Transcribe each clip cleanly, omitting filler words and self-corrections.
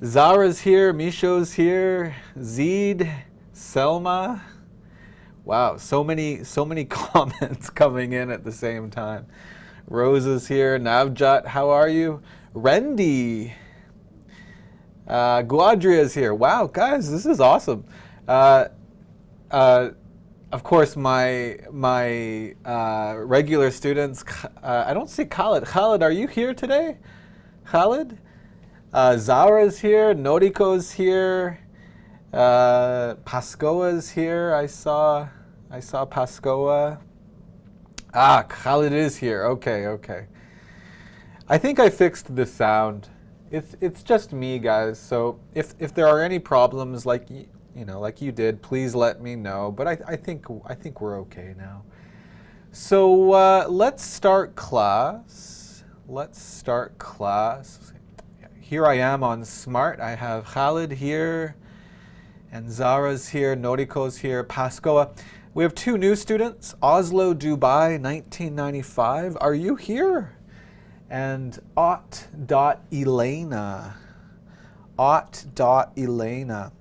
Zara's here, Misho's here, Zeed, Selma. Wow, so many comments coming in at the same time. Rosa's here, Navjot, how are you? Rendy, Guadria's here. Wow, guys, this is awesome. Of course, my regular students. I don't see Khalid. Khalid, are you here today? Khalid, Zara's here. Noriko's here. Pascoa's here. I saw Pascoa. Ah, Khalid is here. Okay. I think I fixed the sound. It's just me, guys. So if there are any problems, like like you did, please let me know. But I think we're okay now. So let's start class. Here I am on Smrt. I have Khalid here, and Zara's here, Noriko's here, Pascoa. We have two new students, Oslo, Dubai, 1995. Are you here? And Elena. Elena.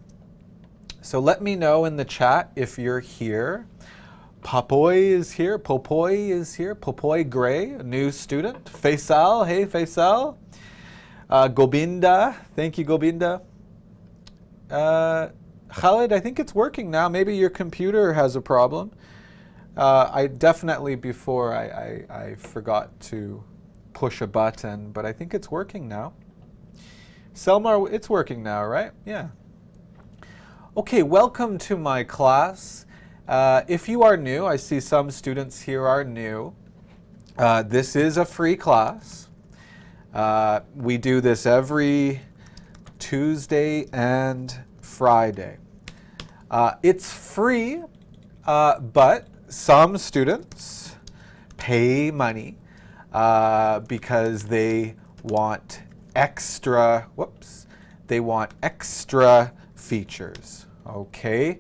So let me know in the chat if you're here. Popoy is here. Popoy Gray, a new student. Faisal, hey Faisal. Gobinda, thank you Gobinda. Khalid, I think it's working now. Maybe your computer has a problem. I definitely before I forgot to push a button, but I think it's working now. Selma, it's working now, right? Yeah. Okay, welcome to my class. If you are new, I see some students here are new. This is a free class. We do this every Tuesday and Friday. It's free, but some students pay money because they want extra, features, okay?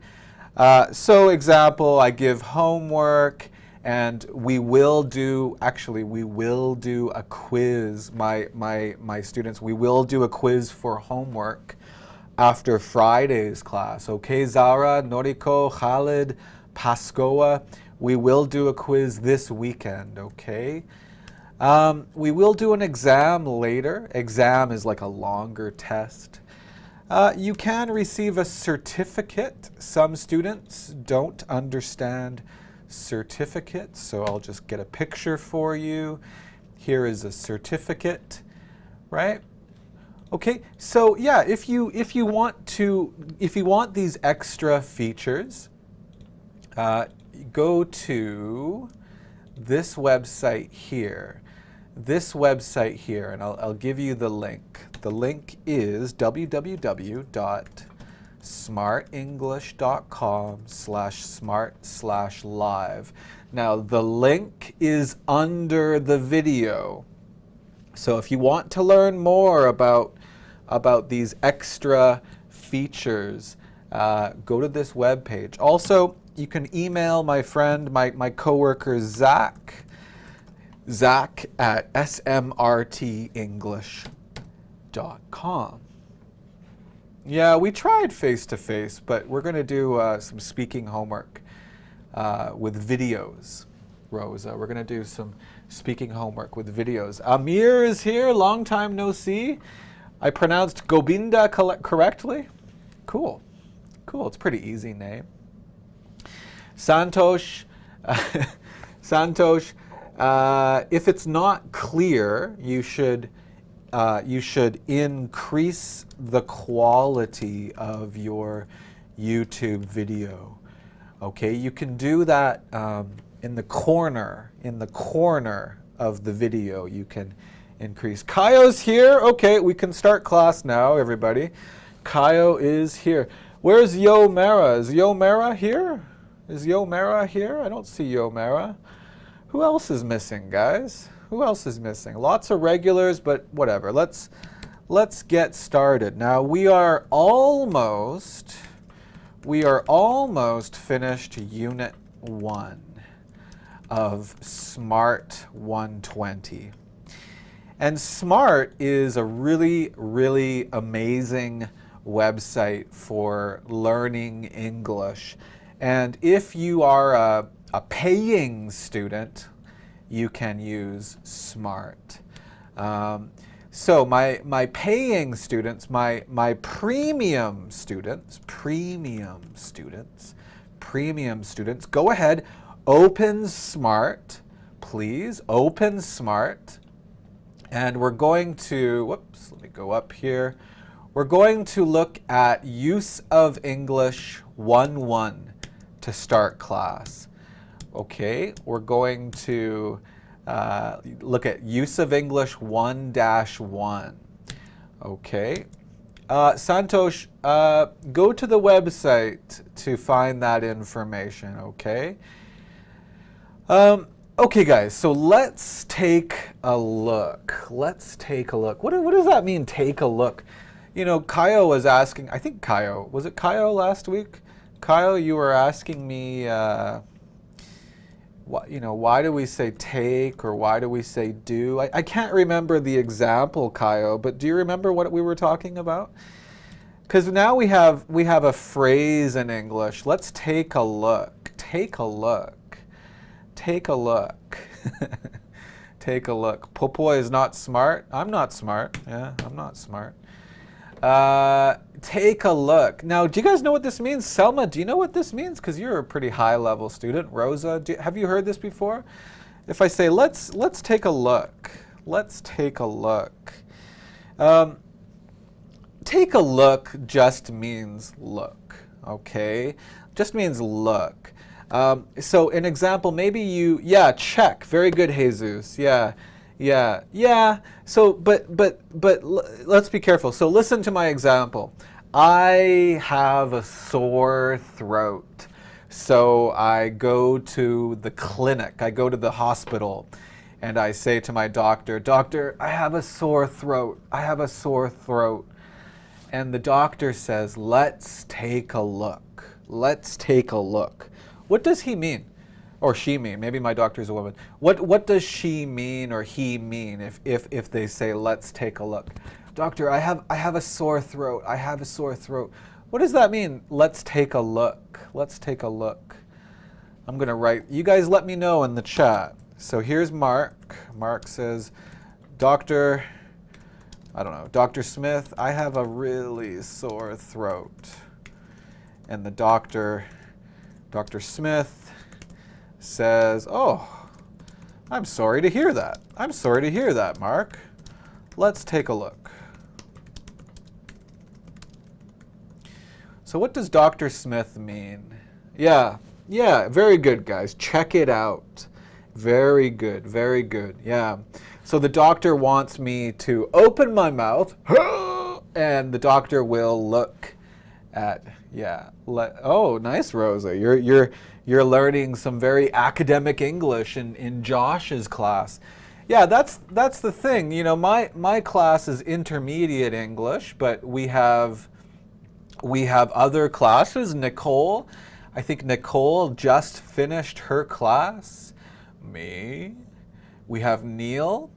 So example, I give homework and we will do a quiz, my students, we will do a quiz for homework after Friday's class, okay? Zara, Noriko, Khalid, Pascoa, we will do a quiz this weekend, okay? We will do an exam later. Exam is like a longer test. You can receive a certificate. Some students don't understand certificates, so I'll just get a picture for you. Here is a certificate, right? Okay, so yeah, if you want these extra features, go to this website here. And I'll give you the link. The link is www.smartenglish.com/smrt/live. Now the link is under the video. So if you want to learn more about these extra features, go to this webpage. Also, you can email my friend, my coworker Zach at smrtenglish.com. Yeah, we tried face-to-face, but we're going to do some speaking homework with videos, Rosa. We're going to do some speaking homework with videos. Amir is here, long time no see. I pronounced Gobinda correctly? Cool. It's a pretty easy name. Santosh, if it's not clear, you should increase the quality of your YouTube video. Okay, you can do that in the corner of the video. You can increase. Kaio's here. Okay, we can start class now, everybody. Kaio is here. Where's Yo Mara? Is Yo Mara here? I don't see Yo Mara. Who else is missing, guys? Who else is missing? Lots of regulars, but whatever. Let's get started. Now we are almost finished Unit 1 of Smrt 120. And Smrt is a really, really amazing website for learning English. And if you are a paying student, you can use Smrt. So my paying students, my premium students, go ahead, open Smrt, please, open Smrt. And we're going to, whoops, let me go up here. We're going to look at Use of English 1.1 to start class. Okay, we're going to look at Use of English 1-1. Okay. Santosh, go to the website to find that information, okay? Okay, guys, so let's take a look. Let's take a look. What does that mean, take a look? You know, Kaio was asking, I think Kaio, was it Kaio last week? Kaio, you were asking me, why do we say take or why do we say do? I can't remember the example, Kaio, but do you remember what we were talking about? Because now we have a phrase in English. Let's take a look. Take a look. Take a look. Take a look. Popo is not smart. I'm not smart. Yeah, I'm not smart. Take a look. Now, do you guys know what this means? Selma, do you know what this means? Because you're a pretty high-level student. Rosa, have you heard this before? If I say, let's take a look. Let's take a look. Take a look just means look, okay? Just means look. So an example, maybe check. Very good, Jesus. Yeah. So, but let's be careful. So listen to my example. I have a sore throat. So I go to the clinic. I go to the hospital and I say to my doctor, "Doctor, I have a sore throat. I have a sore throat." And the doctor says, "Let's take a look. Let's take a look." What does he mean? Or she mean? Maybe my doctor's a woman. What does she mean or he mean if they say, "Let's take a look"? Doctor, I have a sore throat. I have a sore throat. What does that mean? Let's take a look. Let's take a look. I'm going to write. You guys let me know in the chat. So here's Mark. Mark says, Dr. Smith, I have a really sore throat. And the Dr. Smith says, "Oh, I'm sorry to hear that. I'm sorry to hear that, Mark. Let's take a look." So what does Dr. Smith mean? Yeah, very good, guys. Check it out. Very good, yeah. So the doctor wants me to open my mouth, and the doctor will look at, oh, nice, Rosa. You're learning some very academic English in Josh's class. Yeah, that's the thing. You know, my class is intermediate English, but we have other classes. Nicole, I think Nicole just finished her class. Me. We have Neil,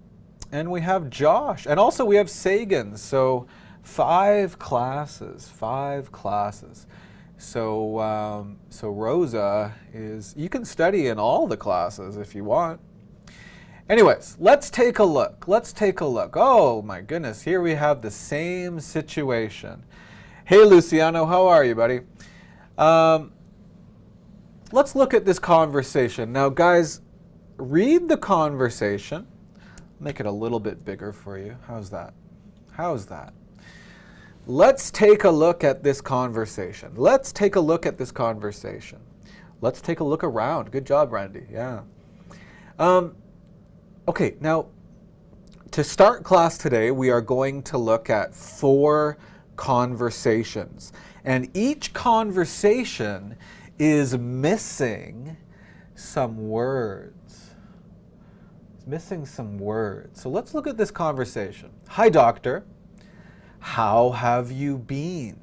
and we have Josh, and also we have Sagan. So 5 classes. So Rosa you can study in all the classes if you want. Anyways, let's take a look. Oh my goodness, here we have the same situation. Hey Luciano, how are you, buddy? Let's look at this conversation. Now guys, read the conversation. Make it a little bit bigger for you. How's that? Let's take a look at this conversation. Let's take a look around. Good job, Randy. Yeah. Okay, now to start class today, we are going to look at 4 conversations. And each conversation is missing some words. So let's look at this conversation. Hi, doctor. How have you been?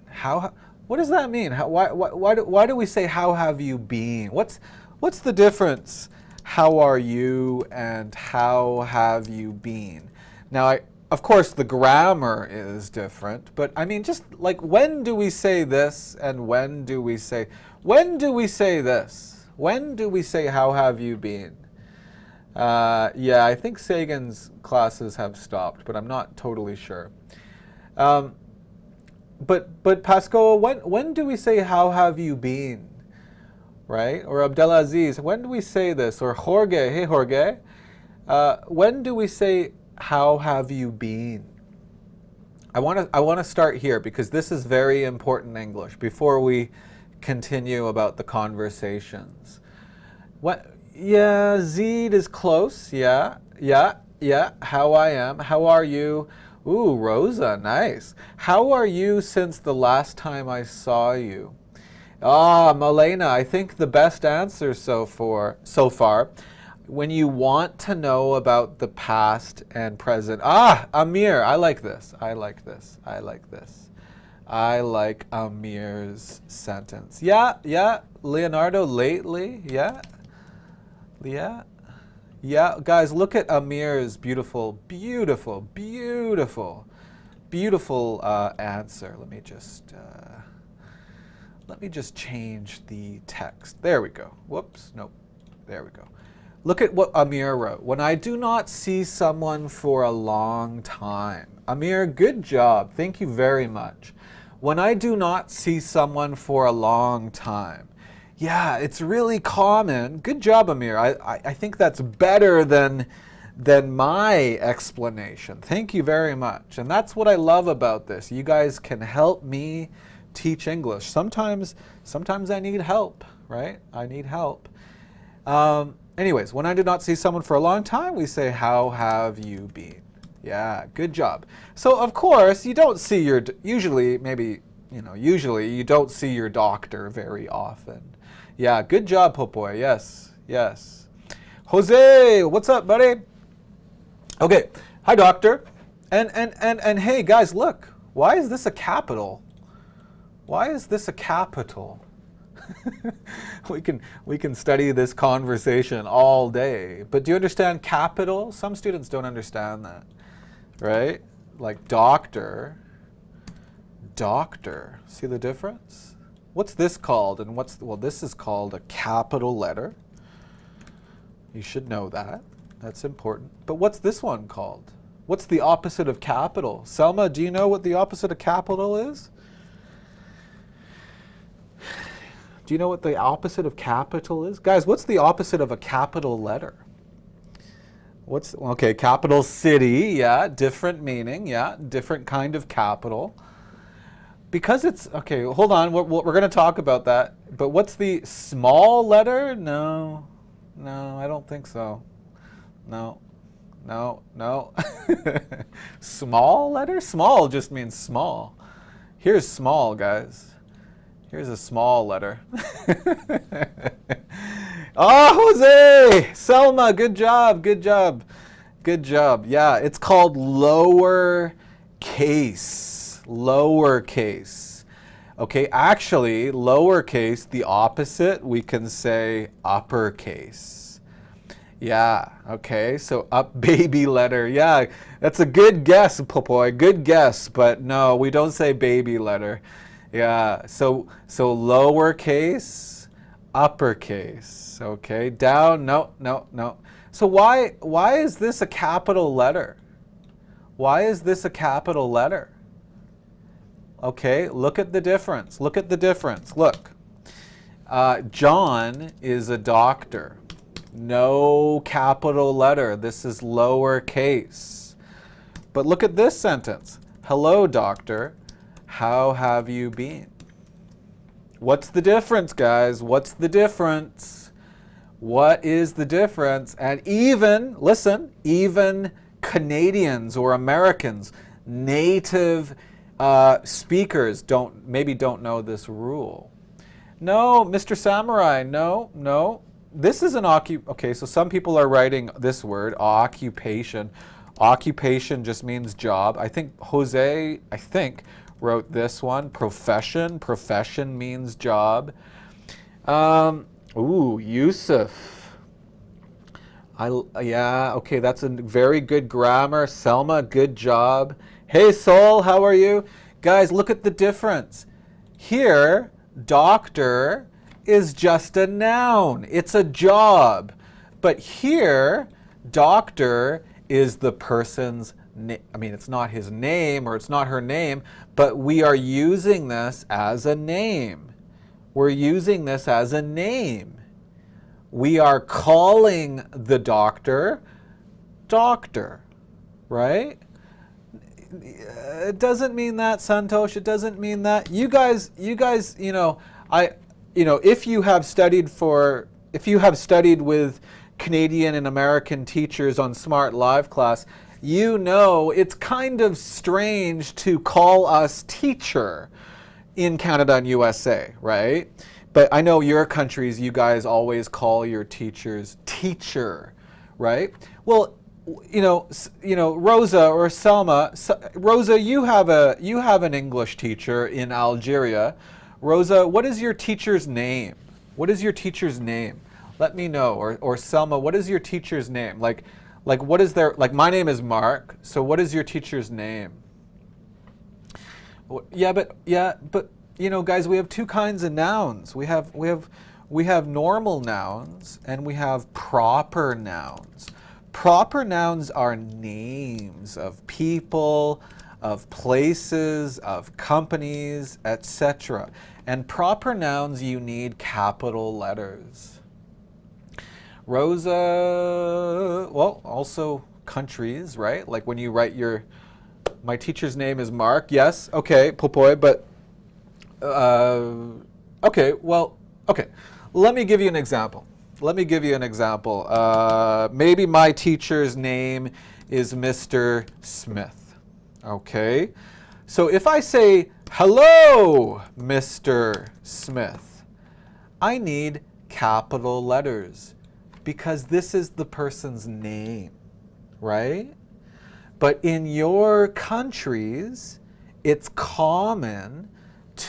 What does that mean? Why do we say how have you been? What's the difference? How are you and how have you been? Now, of course, the grammar is different, but I mean, just like when do we say this and when do we say this? When do we say, how have you been? Yeah, I think Sagan's classes have stopped, but I'm not totally sure. But Pascal, when do we say, how have you been? Right? Or Abdelaziz, when do we say this? Or Jorge, hey Jorge, when do we say, how have you been? I want to start here because this is very important English before we continue about the conversations. What? Yeah, Zed is close. Yeah. How I am. How are you? Ooh, Rosa, nice. How are you since the last time I saw you? Ah, Malena, I think the best answer so far, when you want to know about the past and present. Ah, Amir, I like this. I like Amir's sentence. Yeah, Leonardo, lately, yeah. Guys, look at Amir's beautiful answer. Let me just change the text. There we go. Whoops, nope. There we go. Look at what Amir wrote. When I do not see someone for a long time. Amir, good job. Thank you very much. When I do not see someone for a long time. Yeah, it's really common. Good job, Amir. I think that's better than my explanation. Thank you very much. And that's what I love about this. You guys can help me teach English. Sometimes I need help, right? I need help. Anyways, when I do not see someone for a long time, we say, how have you been? Yeah, good job. So of course, you don't see usually you don't see your doctor very often. Yeah, good job, Popoy. Yes. Jose, what's up, buddy? Okay, hi, doctor. And hey, guys, look. Why is this a capital? Why is this a capital? We can study this conversation all day. But do you understand capital? Some students don't understand that, right? Like doctor. See the difference? What's this called? And this is called a capital letter. You should know that. That's important. But what's this one called? What's the opposite of capital? Selma, do you know what the opposite of capital is? Do you know what the opposite of capital is? Guys, what's the opposite of a capital letter? Okay, capital city, yeah, different meaning, yeah, different kind of capital. Because it's, okay, hold on, we're going to talk about that. But what's the small letter? No, I don't think so. No. Small letter? Small just means small. Here's small, guys. Here's a small letter. Oh, Jose! Selma, good job. Yeah, it's called lower case. Okay, actually, lowercase, the opposite, we can say uppercase. Yeah, okay, so up baby letter. Yeah, that's a good guess, Popoy, good guess, but no, we don't say baby letter. Yeah, so lowercase, uppercase, okay, down, no. So why is this a capital letter? Why is this a capital letter? Okay, look at the difference. Look. John is a doctor. No capital letter. This is lowercase. But look at this sentence. Hello, doctor. How have you been? What's the difference, guys? What's the difference? What is the difference? And even Canadians or Americans, native speakers maybe don't know this rule. No, Mr. Samurai, no. This is an okay, so some people are writing this word, occupation. Occupation just means job. I think Jose, wrote this one, profession. Profession means job. Yusuf. Yeah, okay, that's a very good grammar. Selma, good job. Hey, Sol, how are you? Guys, look at the difference. Here, doctor is just a noun. It's a job. But here, doctor is the person's name. I mean, it's not his name or it's not her name, but we are using this as a name. We're using this as a name. We are calling the doctor, doctor, right? It doesn't mean that, Santosh. It doesn't mean that. You guys, if you have studied with Canadian and American teachers on Smrt Live class, you know it's kind of strange to call us teacher in Canada and USA, right? But I know your countries, you guys always call your teachers teacher, right? Well, Rosa or Selma. Rosa, you have an English teacher in Algeria. Rosa, what is your teacher's name? What is your teacher's name? Let me know. Or Selma, what is your teacher's name? Like what is their, like my name is Mark. So what is your teacher's name? Yeah, but guys, we have two kinds of nouns. We have normal nouns and we have proper nouns. Proper nouns are names of people, of places, of companies, etc. And proper nouns, you need capital letters. Rosa, well, also countries, right? Like when you write my teacher's name is Mark. Yes, okay, Popoy, but okay. Let me give you an example. Maybe my teacher's name is Mr. Smith. Okay. So if I say, hello, Mr. Smith, I need capital letters because this is the person's name, right? But in your countries, it's common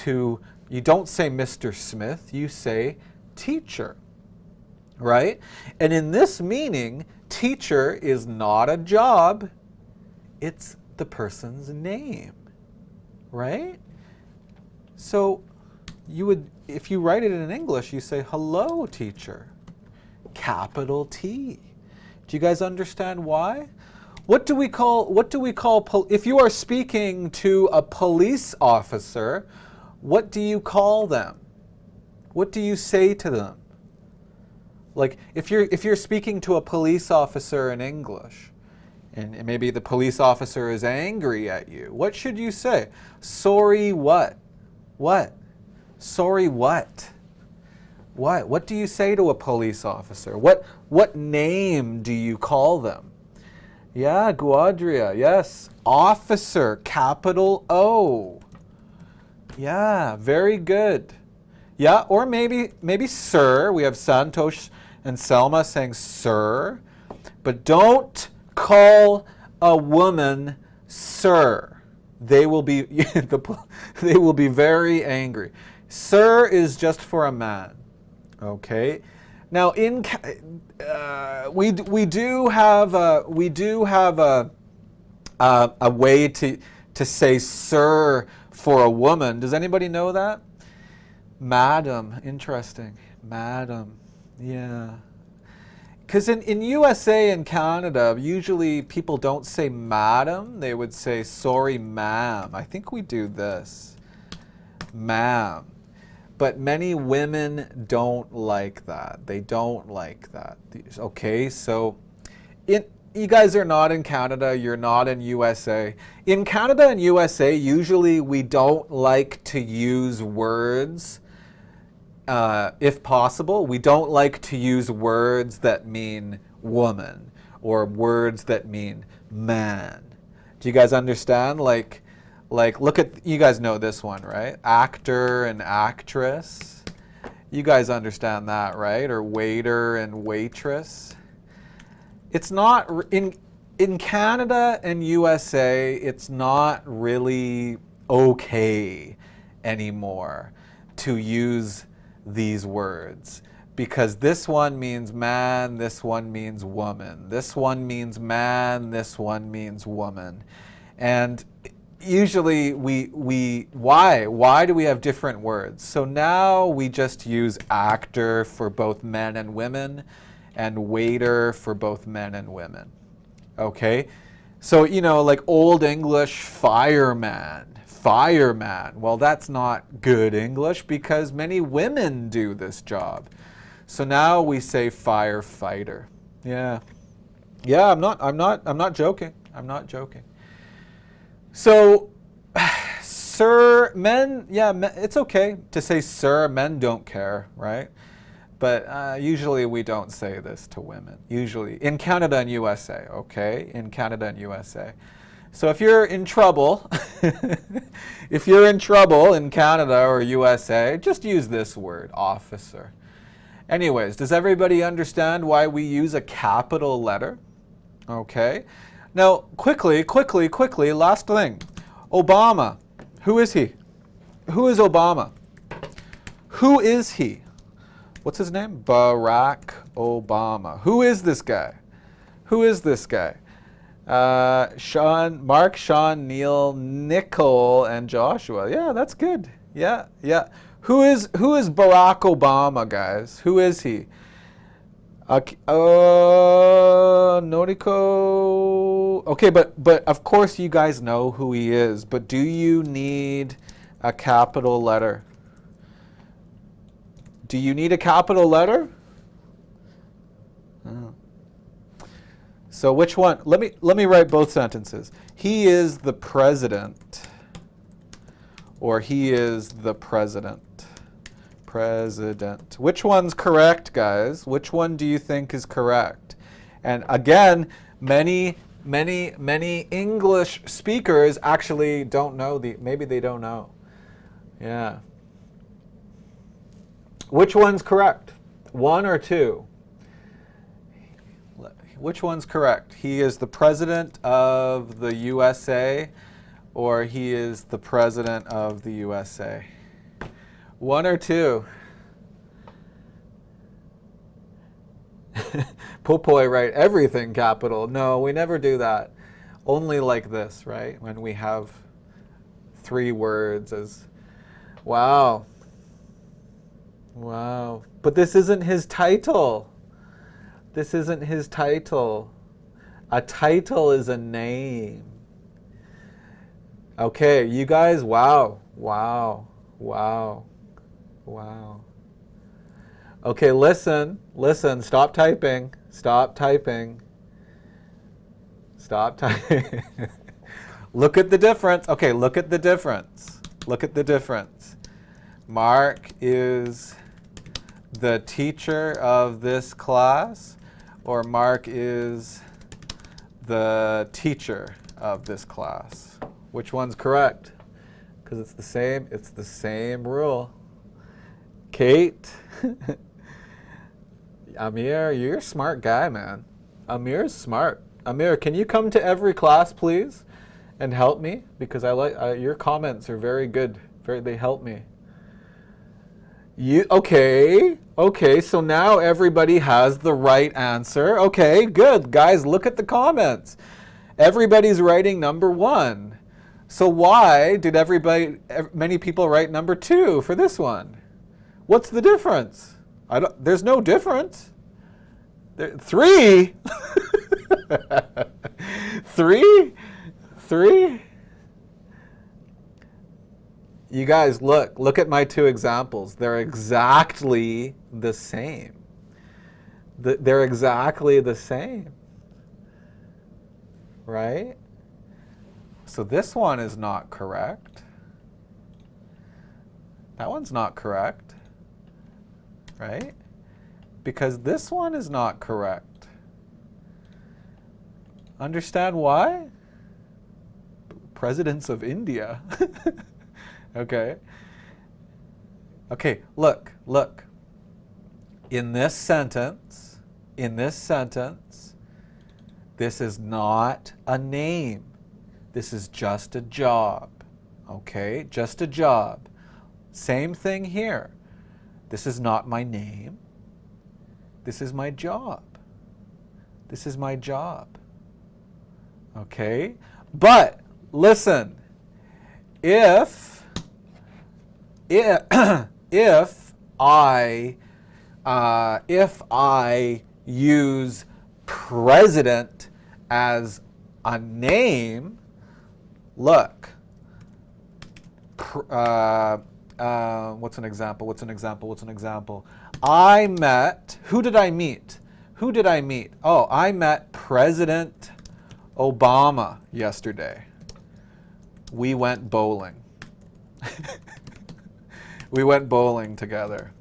you don't say Mr. Smith, you say teacher, right? And in this meaning, teacher is not a job, it's the person's name, right? So if you write it in English, you say, hello, teacher, capital T. Do you guys understand why? What do we call, if you are speaking to a police officer, what do you call them? What do you say to them? Like if you're speaking to a police officer in English, and maybe the police officer is angry at you, what should you say? Sorry, what? What? Sorry, what? What? What do you say to a police officer? What name do you call them? Yeah, Guadria, yes. Officer, capital O. Yeah, very good. Yeah, or maybe sir. We have Santosh and Selma saying sir. But don't call a woman sir. They will be they will be very angry. Sir is just for a man. Okay. Now we do have a way to say sir for a woman. Does anybody know that? Madam, interesting. Madam, yeah. Because in USA and Canada, usually people don't say madam, they would say sorry ma'am. I think we do this, ma'am. But many women don't like that. They don't like that. Okay, so you guys are not in Canada, you're not in USA. In Canada and USA, usually we don't like to use words, if possible, we don't like to use words that mean woman or words that mean man. Do you guys understand? Like look at, you guys know this one, right? Actor and actress. You guys understand that, right? Or waiter and waitress. It's not, in Canada and USA, it's not really okay anymore to use these words because this one means man, this one means woman. This one means man, this one means woman. And usually why do we have different words? So now we just use actor for both men and women and waiter for both men and women. Okay? So, like Old English fireman. Fireman. Well, that's not good English because many women do this job. So now we say firefighter. Yeah. Yeah, I'm not joking. I'm not joking. So, sir, men, yeah, it's okay to say sir. Men don't care, right? But usually we don't say this to women. Usually, in Canada and USA, okay? In Canada and USA. So if you're in trouble, if you're in trouble in Canada or USA, just use this word, officer. Anyways, does everybody understand why we use a capital letter? Okay. Now, quickly, last thing. Obama. Who is he? Who is Obama? Who is he? What's his name? Barack Obama. Who is this guy? Who is this guy? Mark, Sean, Neil, Nicole, and Joshua. Yeah, that's good. Yeah. Who is Barack Obama, guys? Who is he? Noriko. Okay, but of course you guys know who he is. But do you need a capital letter? Do you need a capital letter? Oh. So which one? Let me write both sentences. He is the president, or he is the president. President. Which one's correct, guys? Which one do you think is correct? And again, many English speakers actually don't know maybe they don't know. Yeah. Which one's correct? One or two? Which one's correct? He is the president of the USA, or he is the president of the USA? One or two? Popoy, write everything capital. No, we never do that. Only like this, right? When we have three words as, wow. Wow. But this isn't his title. This isn't his title. A title is a name. Okay, you guys, wow. Okay, listen, stop typing. Look at the difference. Okay, look at the difference. Mark is the teacher of this class, or Mark is the teacher of this class. Which one's correct? Because it's the same rule. Kate, Amir, you're a smart guy, man. Amir's smart. Amir, can you come to every class, please, and help me? Because I like your comments are very good. They help me. Okay, so now everybody has the right answer. Okay, good. Guys, look at the comments. Everybody's writing number one. So why did many people write number two for this one? What's the difference? There's no difference. Three? Three? You guys, look at my two examples. They're exactly the same. They're exactly the same. Right? So this one is not correct. That one's not correct. Right? Because this one is not correct. Understand why? Presidents of India. Okay. Okay, look. In this sentence, this is not a name. This is just a job. Okay? Just a job. Same thing here. This is not my name. This is my job. This is my job. Okay? But listen, if I use president as a name, look. What's an example? I met, who did I meet? Oh, I met President Obama yesterday. We went bowling. We went bowling together.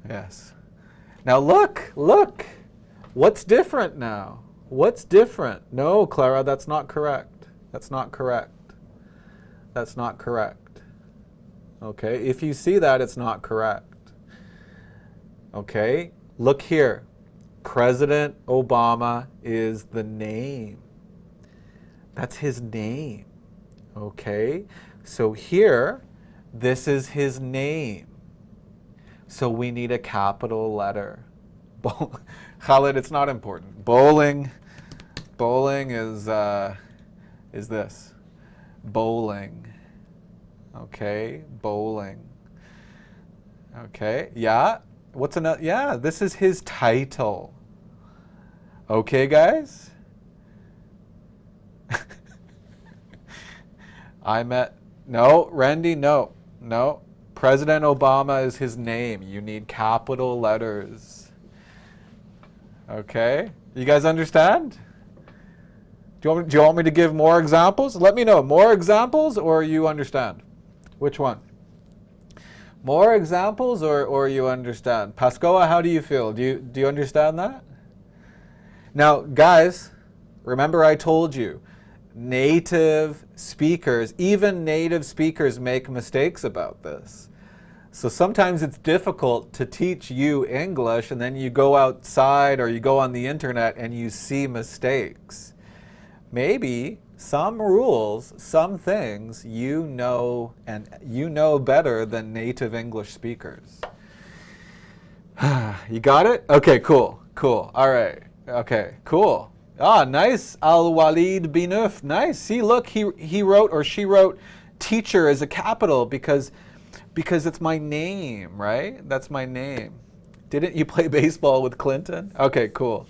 Yes. Now look. What's different now? What's different? No, Clara, that's not correct. That's not correct. Okay, if you see that, it's not correct. Okay, look here. President Obama is the name. That's his name. Okay, so here, this is his name. So we need a capital letter. Khalid, it's not important. Bowling is this. Bowling. Okay, bowling. Okay, yeah. What's another? Yeah, this is his title. Okay, guys? No, Randy, no. President Obama is his name. You need capital letters. Okay? You guys understand? Do you want me to give more examples? Let me know. More examples or you understand? Which one? More examples or you understand? Pascoa, how do you feel? Do you understand that? Now, guys, remember I told you, native speakers, even native speakers make mistakes about this. So sometimes it's difficult to teach you English and then you go outside or you go on the internet and you see mistakes. Maybe some rules, some things you know better than native English speakers. You got it? Okay, cool. All right. Okay, cool. Ah, nice. Al-Walid Binuf. Nice. See, look, he wrote or she wrote teacher as a capital because it's my name, right? That's my name. Didn't you play baseball with Clinton? Okay, cool.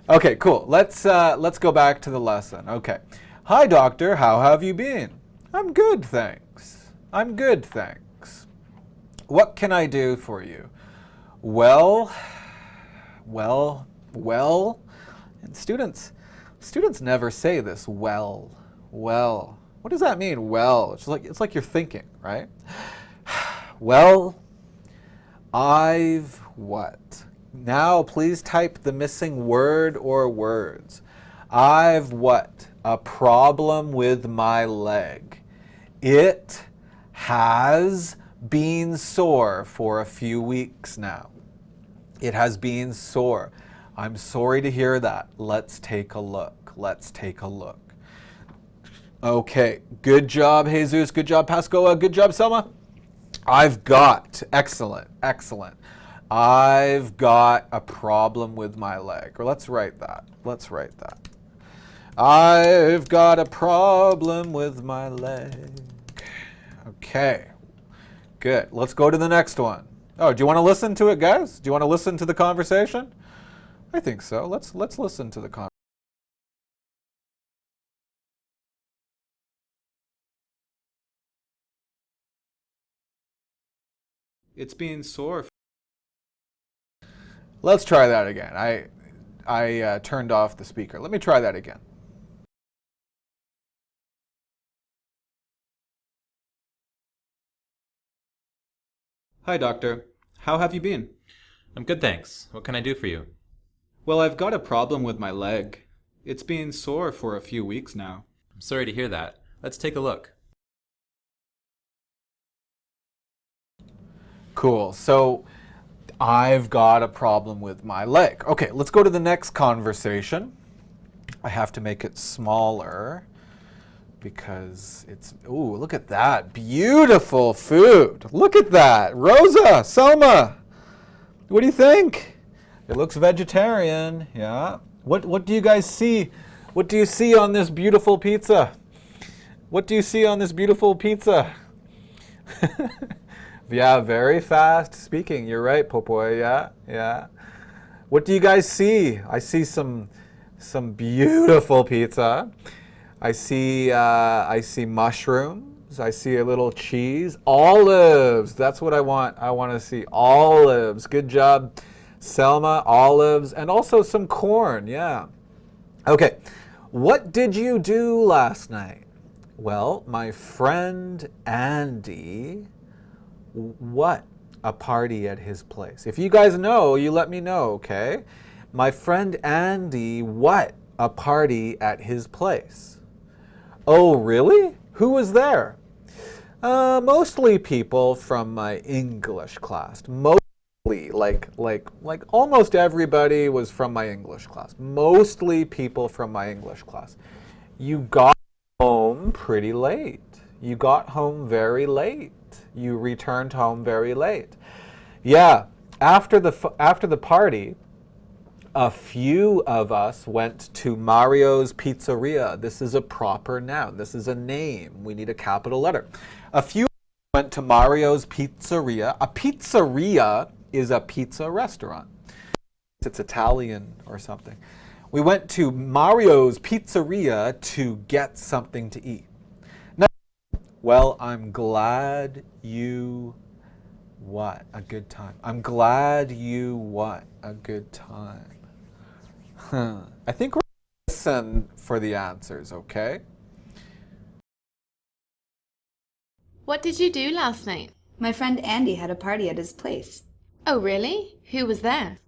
Let's go back to the lesson. Okay. Hi, doctor. How have you been? I'm good, thanks. What can I do for you? Well. And students never say this. Well. What does that mean? Well, it's like you're thinking, right? Well, I've what? Now please type the missing word or words. I've what? A problem with my leg. It has been sore for a few weeks now. It has been sore. I'm sorry to hear that. Let's take a look. Okay, good job, Jesus. Good job, Pascoa. Good job, Selma. I've got, excellent. I've got a problem with my leg. Or let's write that. I've got a problem with my leg. Okay, good. Let's go to the next one. Oh, do you want to listen to it, guys? Do you want to listen to the conversation? I think so. Let's listen to the conversation. It's being sore. Let's try that again. I turned off the speaker. Let me try that again. Hi, doctor. How have you been? I'm good, thanks. What can I do for you? Well, I've got a problem with my leg. It's been sore for a few weeks now. I'm sorry to hear that. Let's take a look. Cool. So I've got a problem with my leg. Okay, let's go to the next conversation. I have to make it smaller because it's, ooh, look at that. Beautiful food. Look at that. Rosa, Selma, what do you think? It looks vegetarian. Yeah. What do you guys see? What do you see on this beautiful pizza? What do you see on this beautiful pizza? Yeah, very fast speaking. You're right, Popoy. Yeah, yeah. What do you guys see? I see some beautiful pizza. I see mushrooms. I see a little cheese. Olives. That's what I want. I want to see olives. Good job, Selma. Olives and also some corn. Yeah. Okay. What did you do last night? Well, my friend Andy, what? A party at his place. If you guys know, you let me know, okay? My friend Andy, what? A party at his place. Oh, really? Who was there? Mostly people from my English class. Mostly, like almost everybody was from my English class. Mostly people from my English class. You got home pretty late. You got home very late. You returned home very late. Yeah, after the party, a few of us went to Mario's Pizzeria. This is a proper noun. This is a name. We need a capital letter. A few went to Mario's Pizzeria. A pizzeria is a pizza restaurant. It's Italian or something. We went to Mario's Pizzeria to get something to eat. Now, well, I'm glad you what? A good time. I'm glad you what? A good time. I think we're going to listen for the answers, okay? What did you do last night? My friend Andy had a party at his place. Oh, really? Who was there?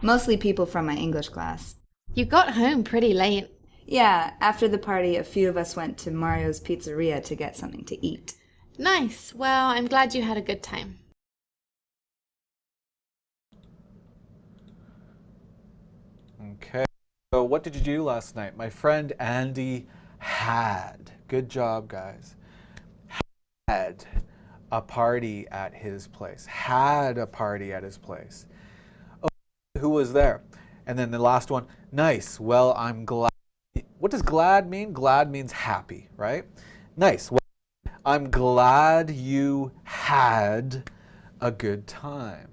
Mostly people from my English class. You got home pretty late. Yeah, after the party, a few of us went to Mario's Pizzeria to get something to eat. Nice. Well, I'm glad you had a good time. Okay. So what did you do last night? My friend Andy had. Good job, guys. Had a party at his place. Had a party at his place. Oh, who was there? And then the last one. Nice. Well, I'm glad. What does glad mean? Glad means happy, right? Nice. Well, I'm glad you had a good time.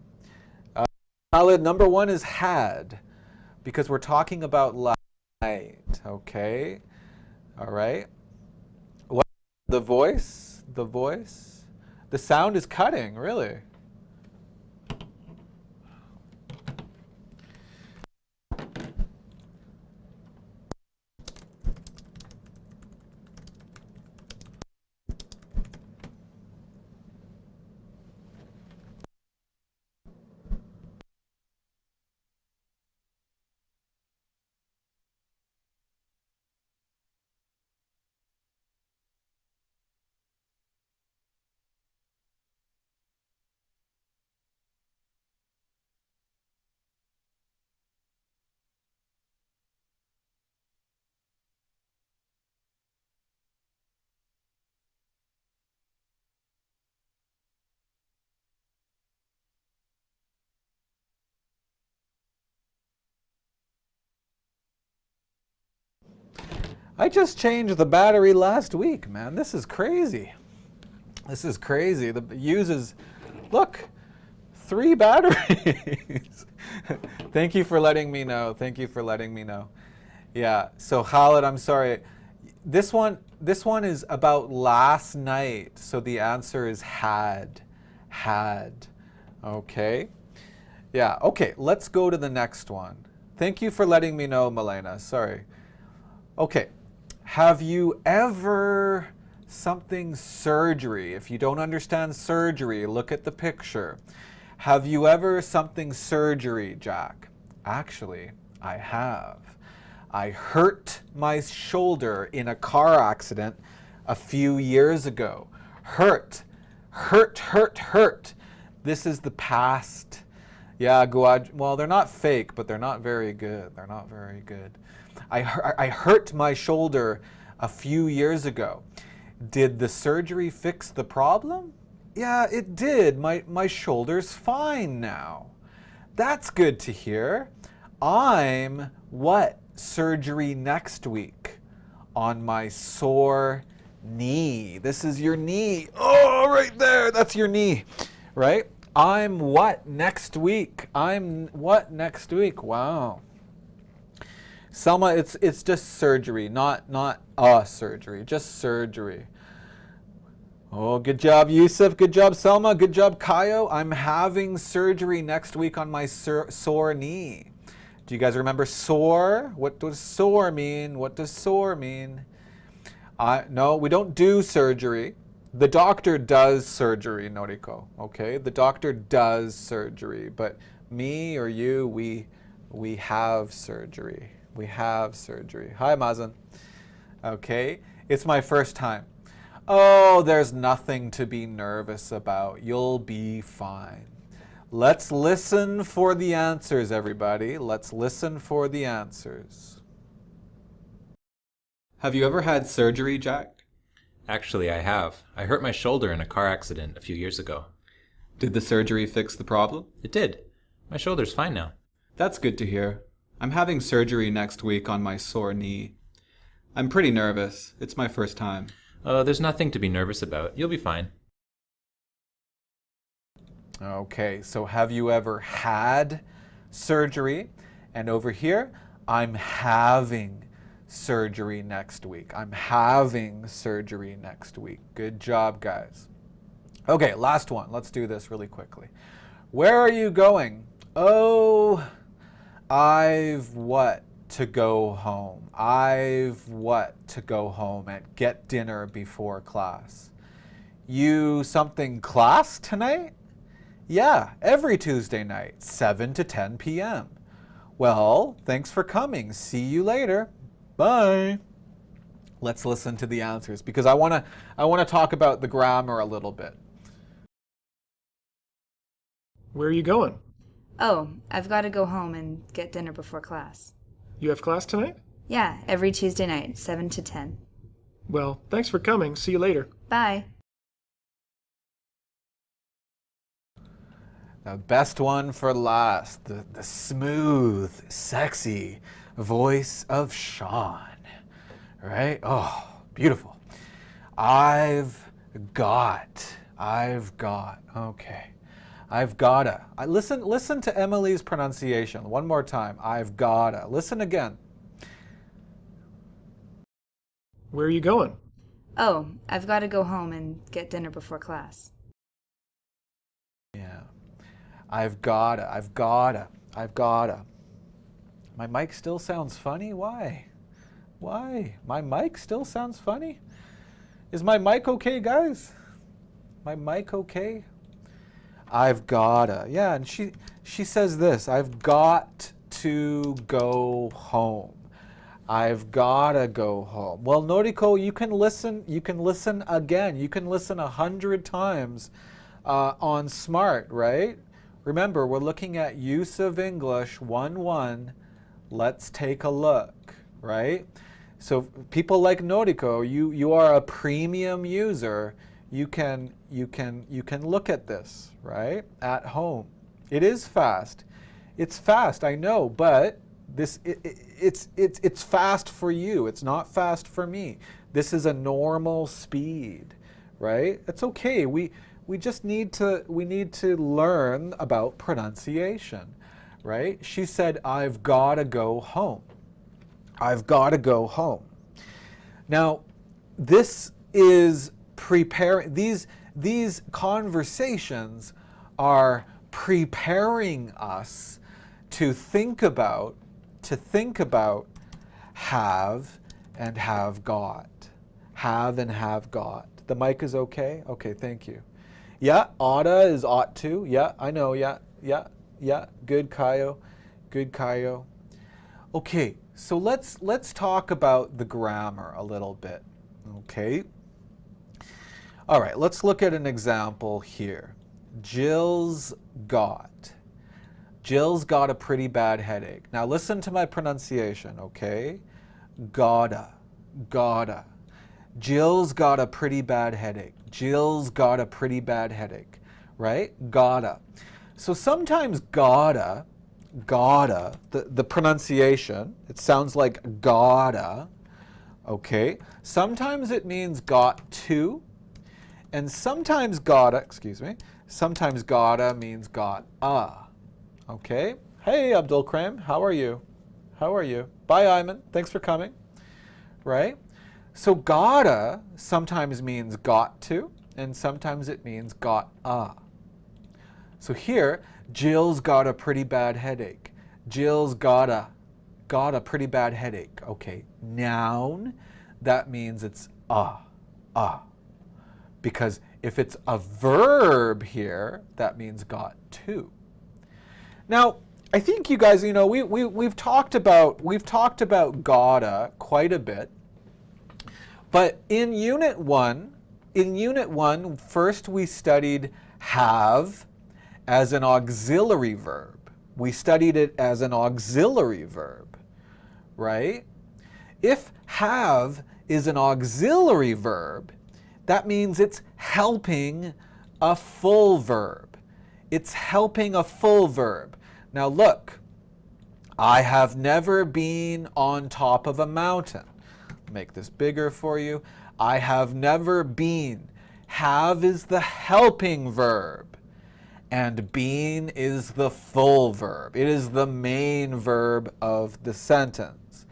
Valid number one is had, because we're talking about last night, okay? All right. What? The voice? The voice? The sound is cutting, really. I just changed the battery last week, man. This is crazy. This is crazy. The uses, look, 3 batteries. Thank you for letting me know. Thank you for letting me know. Yeah. So Khalid, I'm sorry. This one is about last night. So the answer is had. Had. Okay. Yeah. Okay. Let's go to the next one. Thank you for letting me know, Milena. Sorry. Okay. Have you ever something surgery? If you don't understand surgery, look at the picture. Have you ever something surgery, Jack? Actually, I have. I hurt my shoulder in a car accident a few years ago. Hurt. Hurt, hurt, hurt. This is the past. Yeah, Guaj. Well, they're not fake, but they're not very good. They're not very good. I hurt my shoulder a few years ago. Did the surgery fix the problem? Yeah, it did. My shoulder's fine now. That's good to hear. I'm what? Surgery next week on my sore knee. This is your knee. Oh, right there. That's your knee, right? I'm what next week? I'm what next week? Wow. Selma, it's just surgery, not a surgery, just surgery. Oh, good job, Yusuf. Good job, Selma. Good job, Kayo. I'm having surgery next week on my sore knee. Do you guys remember sore? What does sore mean? What does sore mean? No, we don't do surgery. The doctor does surgery, Noriko. Okay, the doctor does surgery, but me or you, we have surgery. We have surgery. Hi, Mazen. Okay, it's my first time. Oh, there's nothing to be nervous about. You'll be fine. Let's listen for the answers, everybody. Let's listen for the answers. Have you ever had surgery, Jack? Actually, I have. I hurt my shoulder in a car accident a few years ago. Did the surgery fix the problem? It did. My shoulder's fine now. That's good to hear. I'm having surgery next week on my sore knee. I'm pretty nervous. It's my first time. There's nothing to be nervous about. You'll be fine. Okay, so have you ever had surgery? And over here, I'm having surgery next week. I'm having surgery next week. Good job, guys. Okay, last one. Let's do this really quickly. Where are you going? Oh, I've what to go home. I've what to go home and get dinner before class. You something class tonight? Yeah, every Tuesday night, 7 to 10 p.m. Well, thanks for coming. See you later. Bye. Let's listen to the answers because I want to talk about the grammar a little bit. Where are you going? Oh, I've got to go home and get dinner before class. You have class tonight? Yeah, every Tuesday night, 7 to 10. Well, thanks for coming. See you later. Bye. The best one for last, the smooth, sexy voice of Sean, right? Oh, beautiful. I've got, okay. I've gotta. Listen to Emily's pronunciation one more time. I've gotta. Listen again. Where are you going? Oh, I've got to go home and get dinner before class. Yeah. I've gotta. My mic still sounds funny? Why? My mic still sounds funny? Is my mic okay, guys? My mic okay? I've gotta. Yeah, and she says this, I've got to go home. I've gotta go home. Well, Noriko, you can listen again. You can listen 100 times on Smrt, right? Remember, we're looking at use of English 1-1. Let's take a look, right? So people like Noriko, you are a premium user. You can look at this, right? At home. It is fast. It's fast, I know, but it's fast for you. It's not fast for me. This is a normal speed, right? It's okay. We just need to learn about pronunciation, right? She said, I've got to go home. I've got to go home. Now, this is preparing, these conversations are preparing us to think about have and have got. Have and have got. The mic is okay? Okay, thank you. Yeah, oughta is ought to. Yeah, I know. Yeah. Good, Kayo. Good, Kayo. Okay, so let's talk about the grammar a little bit. Okay. All right, let's look at an example here. Jill's got a pretty bad headache. Now listen to my pronunciation, okay? Gotta. Jill's got a pretty bad headache. Jill's got a pretty bad headache, right? Gotta. So sometimes gotta, the pronunciation, it sounds like gotta, okay? Sometimes it means got to, and sometimes gotta means got a, okay? Hey, Abdul Krim, how are you? How are you? Bye, Ayman. Thanks for coming. Right? So gotta sometimes means got to, and sometimes it means got a. So here, Jill's got a pretty bad headache. Jill's got a pretty bad headache. Okay, noun, that means it's a. Because if it's a verb here, that means got to. Now, I think you guys, we've talked about gotta quite a bit. But in Unit 1, first we studied have as an auxiliary verb. We studied it as an auxiliary verb, right? If have is an auxiliary verb, that means it's helping a full verb. It's helping a full verb. Now look, I have never been on top of a mountain. Make this bigger for you. I have never been. Have is the helping verb, and been is the full verb. It is the main verb of the sentence.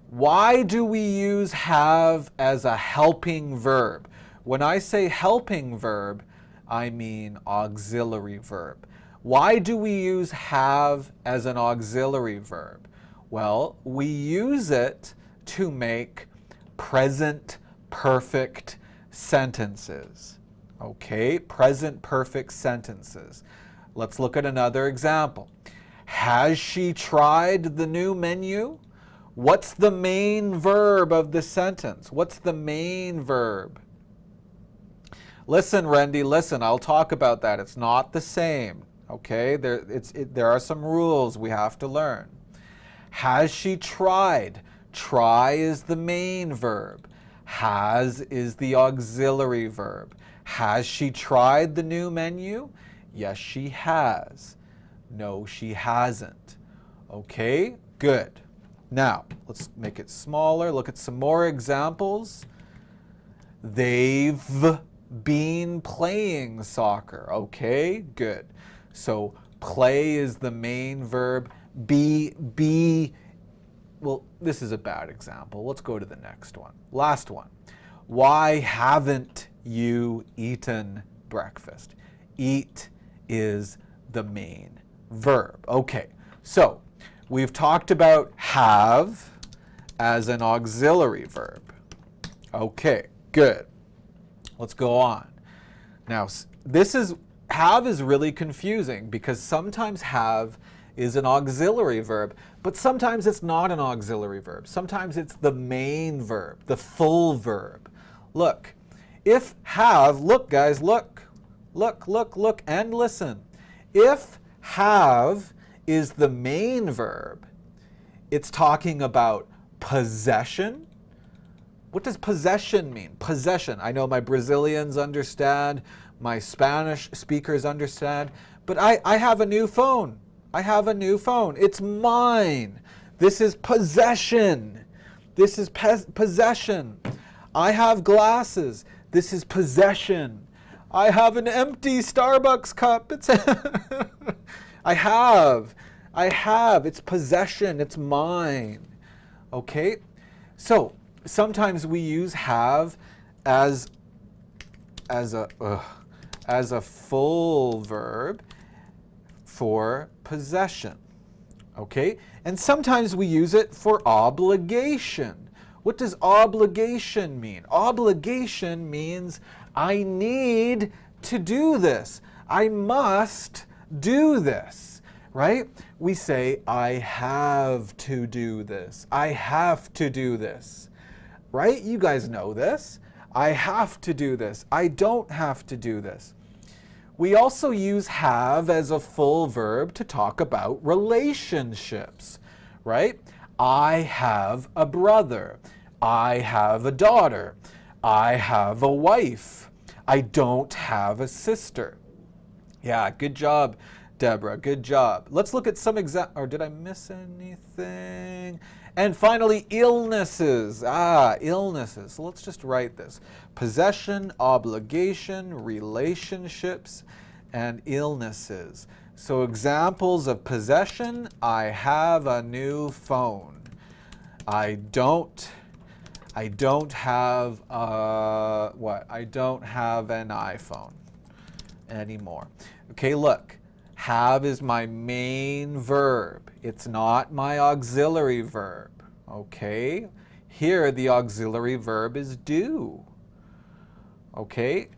Why do we use have as a helping verb? When I say helping verb, I mean auxiliary verb. Why do we use have as an auxiliary verb? Well, we use it to make present perfect sentences. Okay, present perfect sentences. Let's look at another example. Has she tried the new menu? What's the main verb of the sentence? What's the main verb? Listen, Randy, listen, I'll talk about that. It's not the same. Okay, there are some rules we have to learn. Has she tried? Try is the main verb. Has is the auxiliary verb. Has she tried the new menu? Yes, she has. No, she hasn't. Okay, good. Now, let's make it smaller. Look at some more examples. They've been playing soccer. Okay, good. So play is the main verb. Well, this is a bad example. Let's go to the next one. Last one. Why haven't you eaten breakfast? Eat is the main verb. Okay, so we've talked about have as an auxiliary verb. Okay, good. Let's go on. Now, have is really confusing because sometimes have is an auxiliary verb, but sometimes it's not an auxiliary verb. Sometimes it's the main verb, the full verb. Look, if have, look guys, look, and listen. If have is the main verb, it's talking about possession. What does possession mean? Possession. I know my Brazilians understand, my Spanish speakers understand, but I have a new phone. I have a new phone. It's mine. This is possession. This is possession. I have glasses. This is possession. I have an empty Starbucks cup. It's I have. It's possession. It's mine. Okay? So, sometimes we use have as a full verb for possession, okay? And sometimes we use it for obligation. What does obligation mean? Obligation means I need to do this. I must do this, right? We say, I have to do this. I have to do this, right? You guys know this. I have to do this. I don't have to do this. We also use have as a full verb to talk about relationships, right? I have a brother. I have a daughter. I have a wife. I don't have a sister. Yeah, good job, Deborah. Good job. Let's look at some or did I miss anything? And finally, illnesses. Illnesses. So let's just write this. Possession, obligation, relationships, and illnesses. So examples of possession: I have a new phone. I don't have what? I don't have an iPhone anymore. Okay, look. Have is my main verb. It's not my auxiliary verb. Okay? Here the auxiliary verb is do. Okay?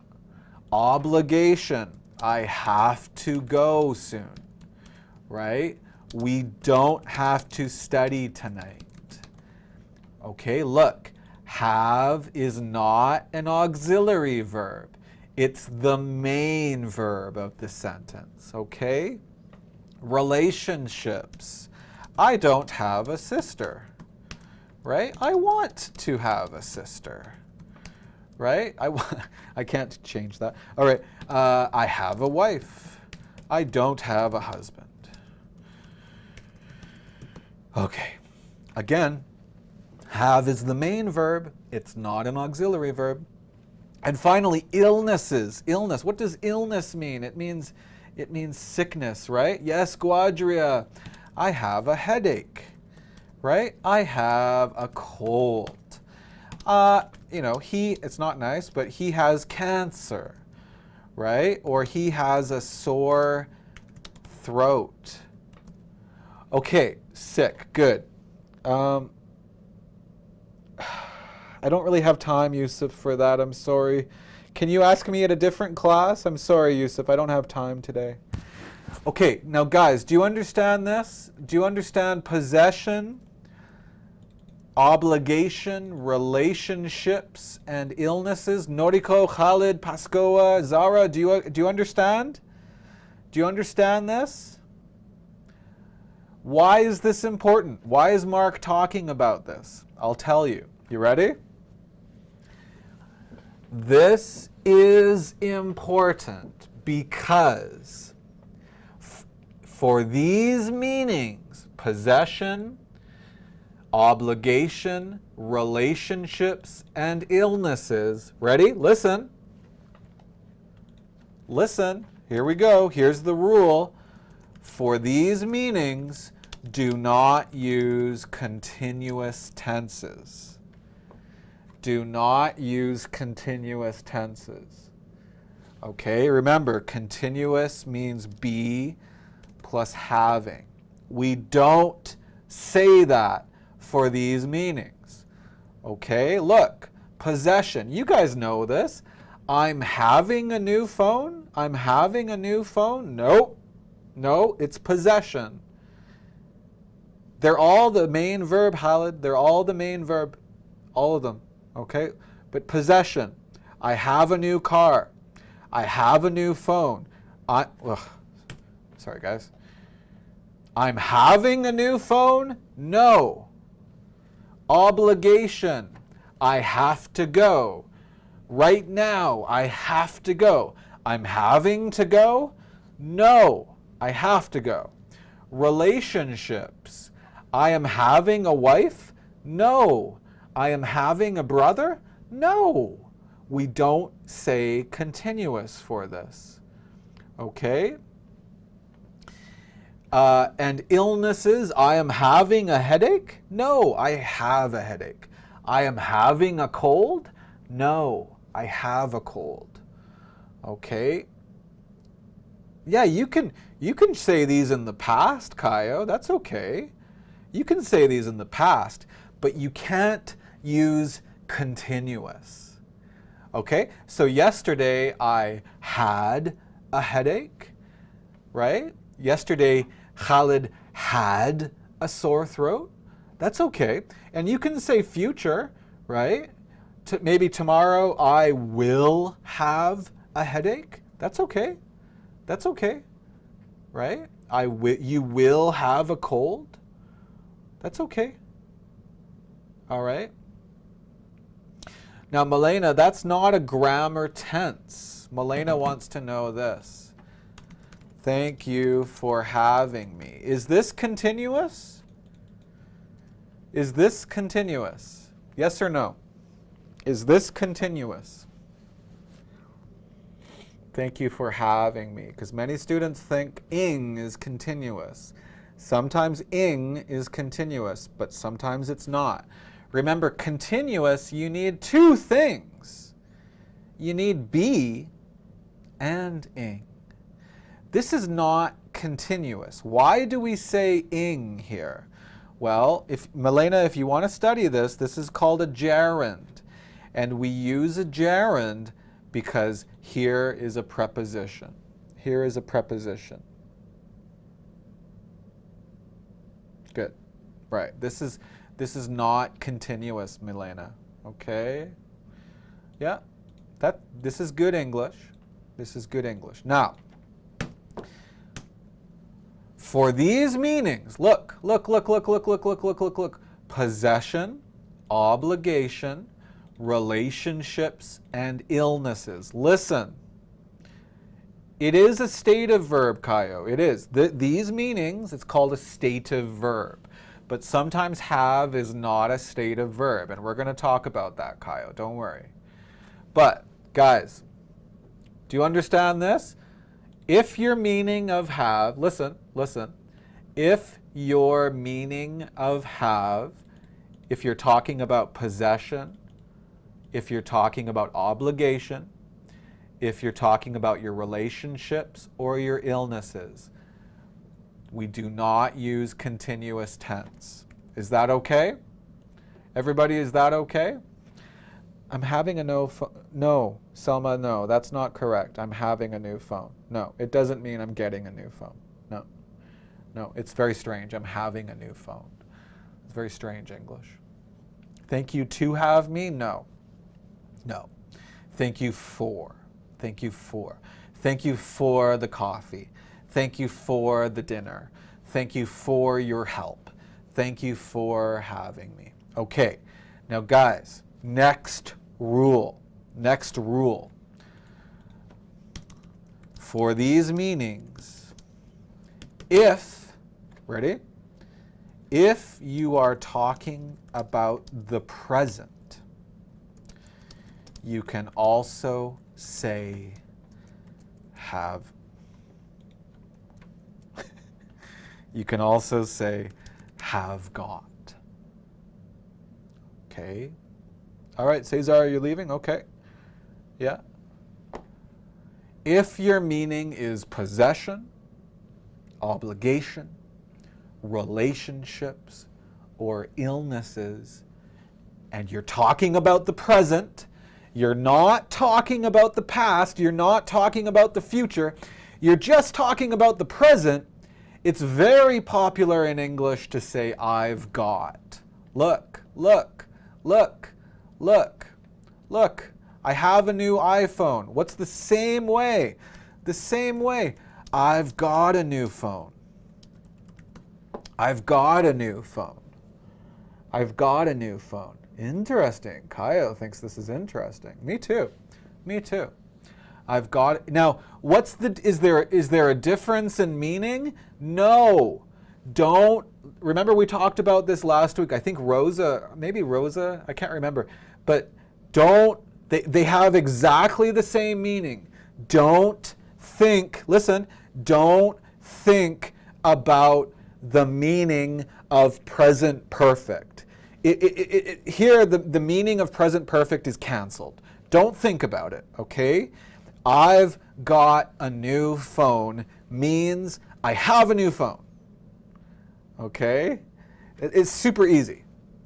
Obligation. I have to go soon. Right? We don't have to study tonight. Okay, look. Have is not an auxiliary verb. It's the main verb of the sentence, okay? Relationships. I don't have a sister, right? I want to have a sister, right? I can't change that. All right, I have a wife. I don't have a husband. Okay, again, have is the main verb. It's not an auxiliary verb. And finally, illnesses. Illness. What does illness mean? It means sickness, right? Yes, Guadria. I have a headache, right? I have a cold. It's not nice, but he has cancer, right? Or he has a sore throat. Okay, sick. Good. I don't really have time, Yusuf, for that. I'm sorry. Can you ask me at a different class? I'm sorry, Yusuf. I don't have time today. Okay, now guys, do you understand this? Do you understand possession, obligation, relationships, and illnesses? Noriko, Khalid, Pascoa, Zara, do you understand? Do you understand this? Why is this important? Why is Mark talking about this? I'll tell you. You ready? This is important because for these meanings, possession, obligation, relationships, and illnesses, ready? Listen. Listen. Here we go. Here's the rule. For these meanings, do not use continuous tenses. Do not use continuous tenses. Okay, remember, continuous means be plus having. We don't say that for these meanings. Okay, look, possession. You guys know this. I'm having a new phone. I'm having a new phone. Nope. No, it's possession. They're all the main verb, Khalid. They're all the main verb. All of them. Okay? But possession. I have a new car. I have a new phone. Sorry, guys. I'm having a new phone? No. Obligation. I have to go. Right now, I have to go. I'm having to go? No. I have to go. Relationships. I am having a wife? No. I am having a brother? No. We don't say continuous for this. Okay? And illnesses. I am having a headache? No, I have a headache. I am having a cold? No, I have a cold. Okay? Yeah, you can say these in the past, Kaio. That's okay. You can say these in the past, but you can't use continuous. Okay? So yesterday I had a headache, right? Yesterday Khalid had a sore throat. That's okay. And you can say future, right? Maybe tomorrow I will have a headache. That's okay. That's okay, right? You will have a cold. That's okay. All right? Now, Milena, that's not a grammar tense. Milena wants to know this. Thank you for having me. Is this continuous? Is this continuous? Yes or no? Is this continuous? Thank you for having me. Because many students think ing is continuous. Sometimes ing is continuous, but sometimes it's not. Remember, continuous, you need two things. You need be and ing. This is not continuous. Why do we say ing here? Well, Milena, if you want to study this, this is called a gerund. And we use a gerund because here is a preposition. Here is a preposition. Good. Right. This is not continuous, Milena. Okay? Yeah. This is good English. This is good English. Now, for these meanings, look. Possession, obligation, relationships, and illnesses. Listen. It is a stative verb, Kaio. It is. These meanings, it's called a stative verb. But sometimes have is not a stative verb. And we're going to talk about that, Kaio. Don't worry. But, guys, do you understand this? If your meaning of have, listen. If your meaning of have, if you're talking about possession, if you're talking about obligation, if you're talking about your relationships or your illnesses, we do not use continuous tense. Is that okay? Everybody, is that okay? I'm having a no, Selma, no, that's not correct. I'm having a new phone. No, it doesn't mean I'm getting a new phone. No, it's very strange. I'm having a new phone. It's very strange English. Thank you to have me? No. Thank you for. Thank you for. Thank you for the coffee. Thank you for the dinner. Thank you for your help. Thank you for having me. Okay, now guys, next rule. For these meanings, if you are talking about the present, you can also say have. You can also say have got. Okay. All right, Cesar, you're leaving? Okay. Yeah. If your meaning is possession, obligation, relationships, or illnesses, and you're talking about the present, you're not talking about the past, you're not talking about the future, you're just talking about the present, it's very popular in English to say, I've got. Look. I have a new iPhone. What's the same way? The same way. I've got a new phone. I've got a new phone. I've got a new phone. Interesting. Kaio thinks this is interesting. Me too. I've got. Now, is there a difference in meaning? No. Don't. Remember we talked about this last week. I think Rosa, I can't remember. But don't, they have exactly the same meaning. Don't think about the meaning of present perfect. Here, the meaning of present perfect is canceled. Don't think about it, okay? I've got a new phone means I have a new phone. Okay? It's super easy.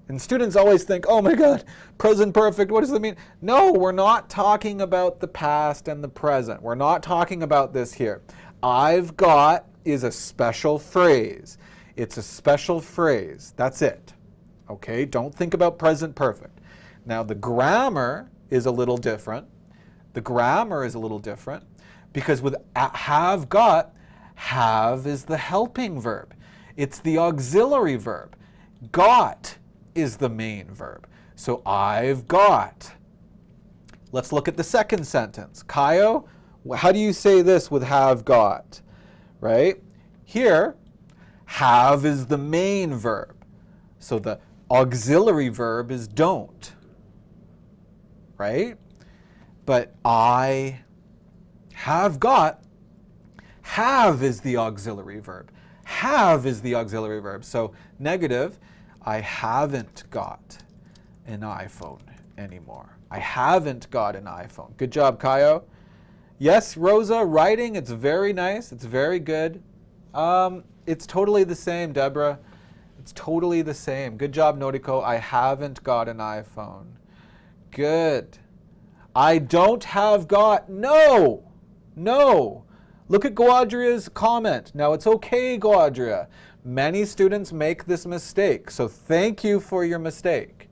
And students always think, oh my God, present perfect, what does that mean? No, we're not talking about the past and the present. We're not talking about this here. I've got is a special phrase. It's a special phrase. That's it. Okay? Don't think about present perfect. Now the grammar is a little different. Because with have got, have is the helping verb. It's the auxiliary verb. Got is the main verb. So I've got. Let's look at the second sentence. Kaio, how do you say this with have got? right? Here, have is the main verb. So the auxiliary verb is don't, right? But I have got, have is the auxiliary verb. Have is the auxiliary verb. So negative, I haven't got an iPhone anymore. I haven't got an iPhone. Good job, Kaio. Yes, Rosa, writing, it's very nice. It's very good. It's totally the same, Deborah. It's totally the same. Good job, Noriko. I haven't got an iPhone. Good. I don't have got, no. Look at Guadria's comment. Now, it's okay, Guadria. Many students make this mistake, so thank you for your mistake.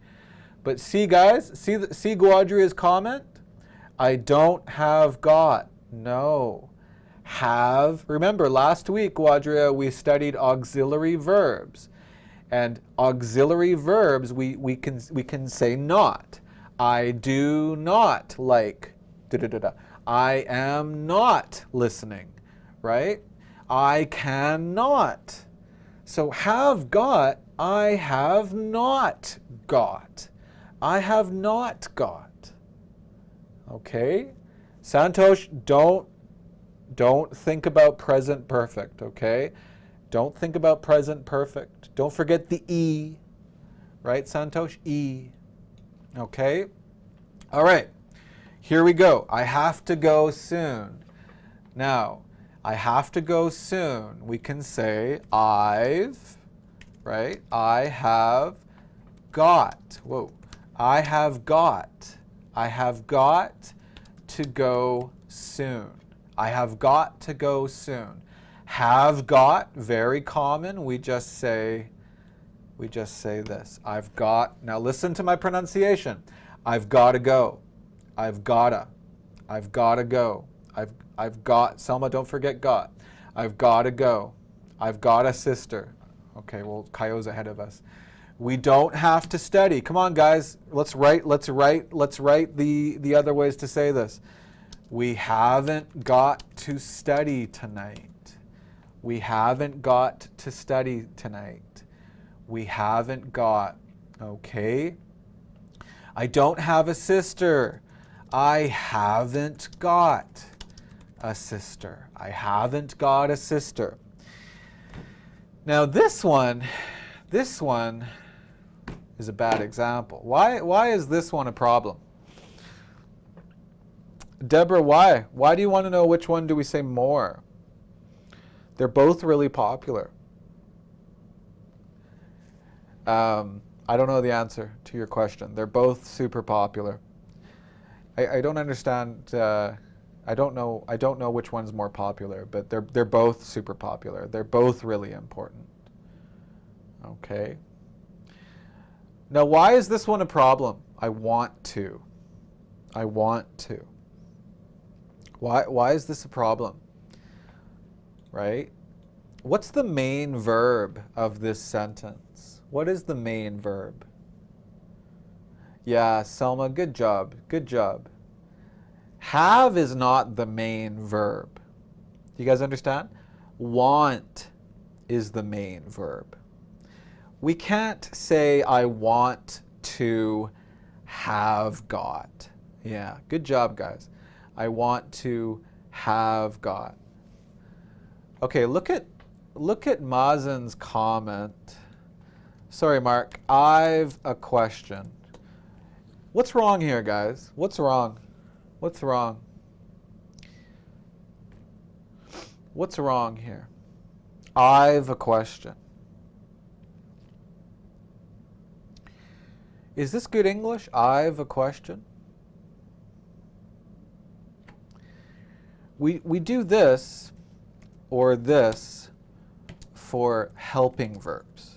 But see, guys, see Guadria's comment? I don't have got, no. Have, remember last week, Guadria, we studied auxiliary verbs. And auxiliary verbs, we can say not. I do not like, da-da-da-da. I am not listening, right? I cannot. So have got, I have not got. I have not got. Okay? Santosh, don't think about present perfect, okay? Don't think about present perfect. Don't forget the E, right, Santosh? E. Okay? All right. Here we go. I have to go soon. Now, I have to go soon. We can say I've, right? I have got. Whoa. I have got. I have got to go soon. I have got to go soon. Have got, very common. We just say this. I've got, now listen to my pronunciation. I've got to go. I've gotta go. I've got, Selma, don't forget got. I've got to go. I've got a sister. Okay, well, Kaio's ahead of us. We don't have to study. Come on, guys. Let's write the other ways to say this. We haven't got to study tonight. We haven't got to study tonight. We haven't got, okay? I don't have a sister. I haven't got a sister. I haven't got a sister. Now this one is a bad example. Why is this one a problem? Deborah, why? Why do you want to know which one do we say more? They're both really popular. I don't know the answer to your question. They're both super popular. I don't understand. I don't know which one's more popular, but they're both super popular. They're both really important. Okay. Now, why is this one a problem? I want to. Why is this a problem? Right? What's the main verb of this sentence? What is the main verb? Yeah, Selma, good job. Have is not the main verb. Do you guys understand? Want is the main verb. We can't say I want to have got. Yeah, good job, guys. I want to have got. Okay, look at Mazen's comment. Sorry, Mark. I've a question. What's wrong here, guys? What's wrong? What's wrong here? I've a question. Is this good English? I've a question. We do this or this for helping verbs.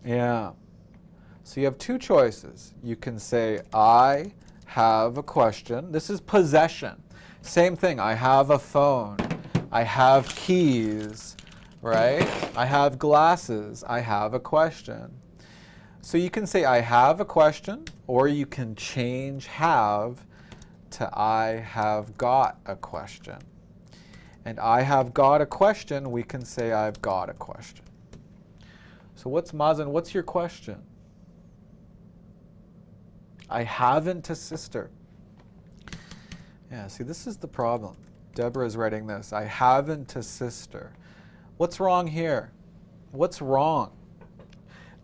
Yeah. So you have two choices. You can say, I have a question. This is possession. Same thing. I have a phone. I have keys, right? I have glasses. I have a question. So you can say I have a question, or you can change have to I have got a question. And I have got a question, we can say I've got a question. So Mazen, what's your question? I haven't a sister. Yeah, see, this is the problem. Deborah is writing this. I haven't a sister. What's wrong here? What's wrong?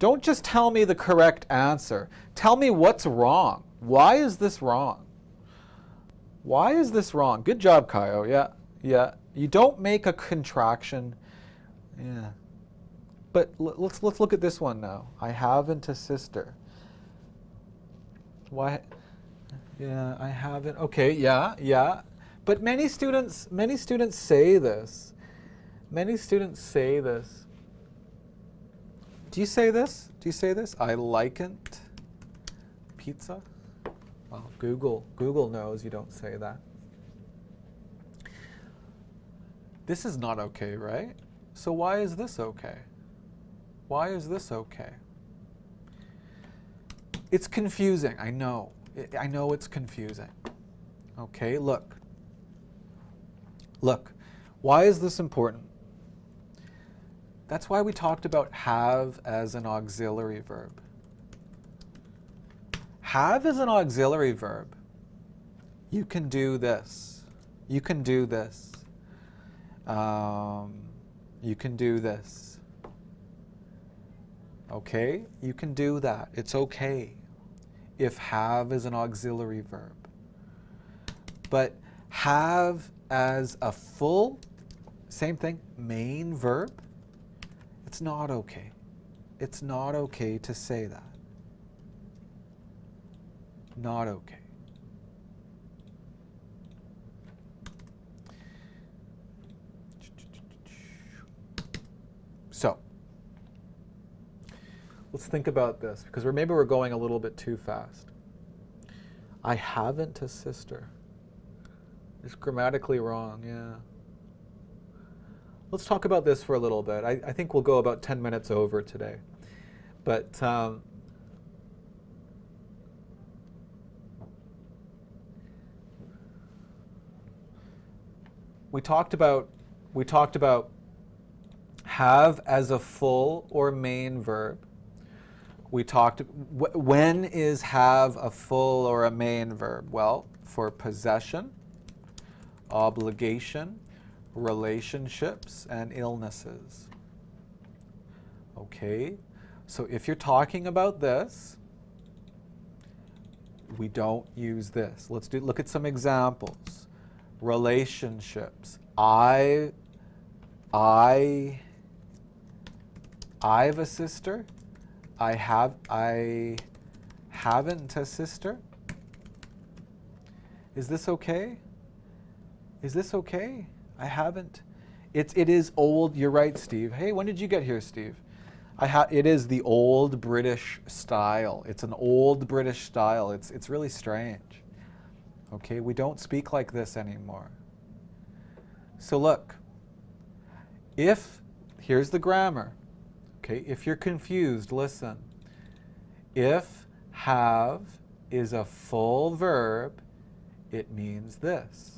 Don't just tell me the correct answer. Tell me what's wrong. Why is this wrong? Why is this wrong? Good job, Kaio. Yeah. You don't make a contraction. Yeah. But let's look at this one now. I haven't a sister. Why? Yeah, I haven't. Okay, yeah. But many students say this. Many students say this. Do you say this? Do you say this? I likened pizza? Well, Google knows you don't say that. This is not okay, right? So why is this okay? Why is this okay? It's confusing, I know. I know it's confusing. Okay, look. Why is this important? That's why we talked about have as an auxiliary verb. Have is an auxiliary verb. You can do this. You can do this. You can do this. Okay? You can do that. It's okay if have is an auxiliary verb. But have as a full, same thing, main verb, it's not okay. It's not okay to say that. Not okay. So, let's think about this, because maybe we're going a little bit too fast. I haven't a sister. It's grammatically wrong, yeah. Let's talk about this for a little bit. I think we'll go about 10 minutes over today. But we talked about have as a full or main verb. We talked, when is have a full or a main verb? Well, for possession, obligation, relationships, and illnesses. Okay, so if you're talking about this, we don't use this. Look at some examples. Relationships. I've a sister. I haven't a sister. Is this okay? Is this okay? I haven't. It is old. You're right, Steve. Hey, when did you get here, Steve? It is the old British style. It's an old British style. It's really strange. Okay, we don't speak like this anymore. So look, here's the grammar. Okay, if you're confused, listen. If have is a full verb, it means this.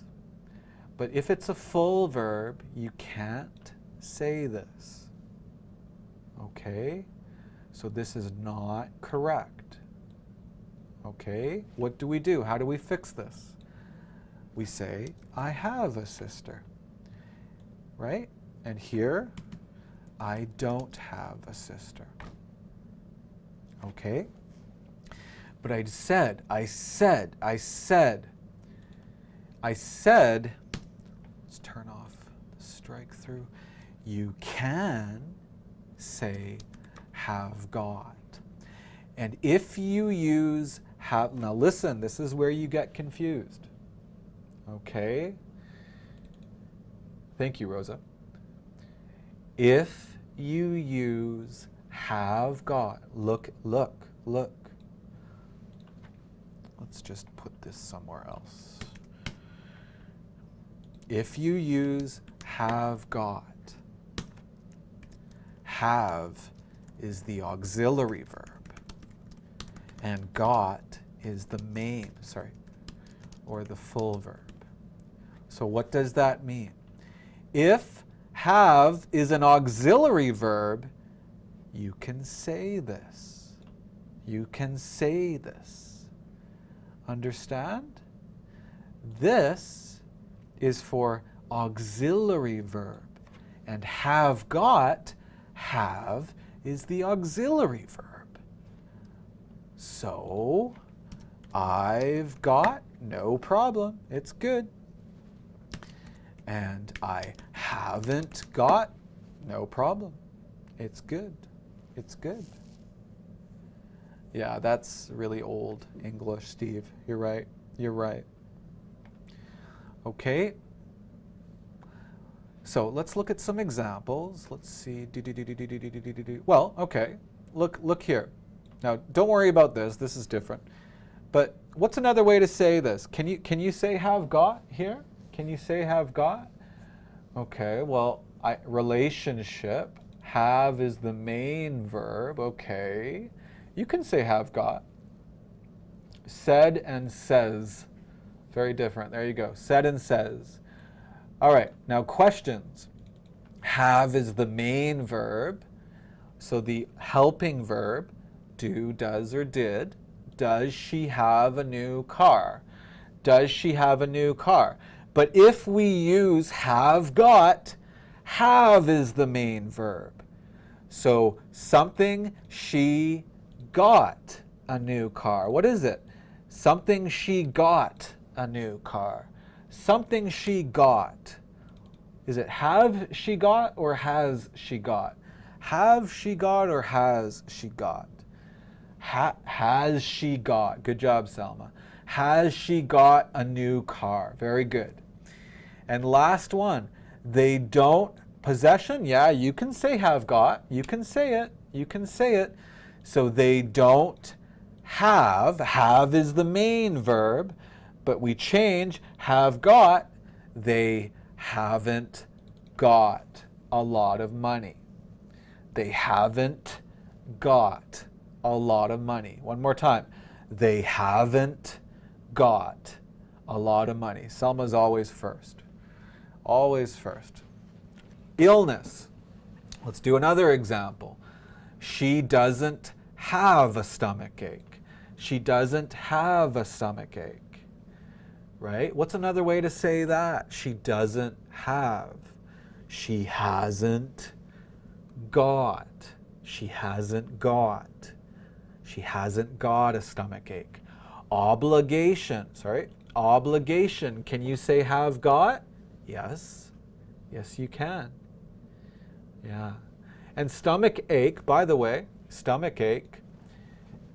But if it's a full verb, you can't say this. Okay? So this is not correct. Okay? What do we do? How do we fix this? We say, I have a sister. Right? And here, I don't have a sister. Okay? But I said, let's turn off the strike through. You can say have got. And if you use have, now listen, this is where you get confused. Okay? Thank you, Rosa. If you use have got, look. Let's just put this somewhere else. If you use have got, have is the auxiliary verb. And got is the main, or the full verb. So what does that mean? If have is an auxiliary verb, you can say this. You can say this. Understand? This is for auxiliary verb. And have got, have is the auxiliary verb. So, I've got, no problem, it's good. And I haven't got, no problem, it's good, it's good. Yeah, that's really old English, Steve. You're right, you're right. Okay. So let's look at some examples. Let's see. Well, okay. Look here. Now, don't worry about this. This is different. But what's another way to say this? Can you say have got here? Can you say have got? Okay. Well, relationship. Have is the main verb. Okay. You can say have got. Said and says. Very different. There you go. Said and says. All right, now questions. Have is the main verb, so the helping verb, do, does, or did. Does she have a new car? Does she have a new car? But if we use have got, have is the main verb. So something she got a new car. What is it? Something she got a new car. Something she got. Is it have she got or has she got? Have she got or has she got? Has she got? Good job, Selma. Has she got a new car? Very good. And last one, they don't, possession, yeah, you can say have got. You can say it. You can say it. So they don't have is the main verb, but we change have got, they haven't got a lot of money. They haven't got a lot of money. One more time. They haven't got a lot of money. Selma's always first. Always first. Illness. Let's do another example. She doesn't have a stomach ache. She doesn't have a stomach ache. Right? What's another way to say that? She doesn't have. She hasn't got. She hasn't got. She hasn't got a stomach ache. Obligation. Obligation. Can you say have got? Yes. Yes, you can. Yeah. And stomach ache, by the way, stomach ache,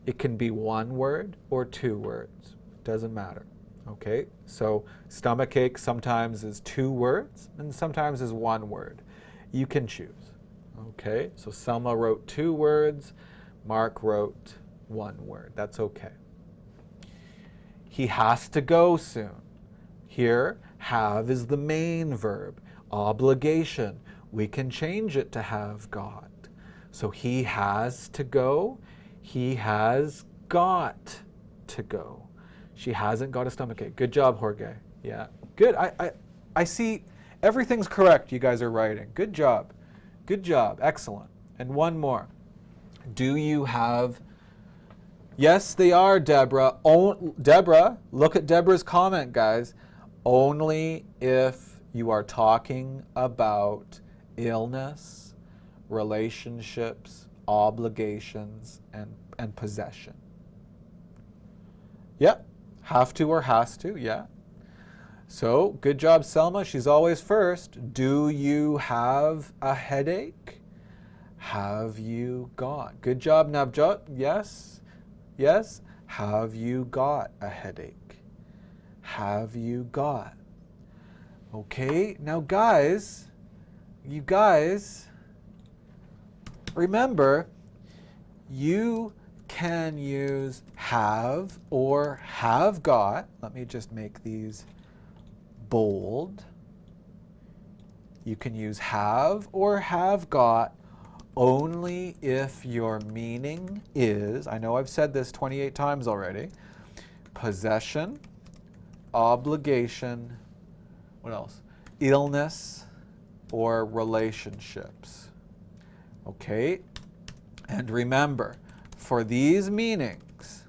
it can be one word or two words. Doesn't matter. Okay, so stomach ache sometimes is two words and sometimes is one word. You can choose. Okay, so Selma wrote two words, Mark wrote one word. That's okay. He has to go soon. Here, have is the main verb. Obligation, we can change it to have got. So he has to go. He has got to go. She hasn't got a stomachache. Good job, Jorge. Yeah, good. I see everything's correct you guys are writing. Good job. Good job. Excellent. And one more. Do you have... Yes, they are, Deborah. Deborah, look at Deborah's comment, guys. Only if you are talking about illness, relationships, obligations, and possession. Yep. Have to or has to, yeah. So, good job, Selma. She's always first. Do you have a headache? Have you got? Good job, Navjot. Yes. Yes. Have you got a headache? Have you got? Okay, now guys, you guys, remember, you can use have or have got. Let me just make these bold. You can use have or have got only if your meaning is, I know I've said this 28 times already, possession, obligation, what else? Illness, or relationships. Okay? And remember, for these meanings,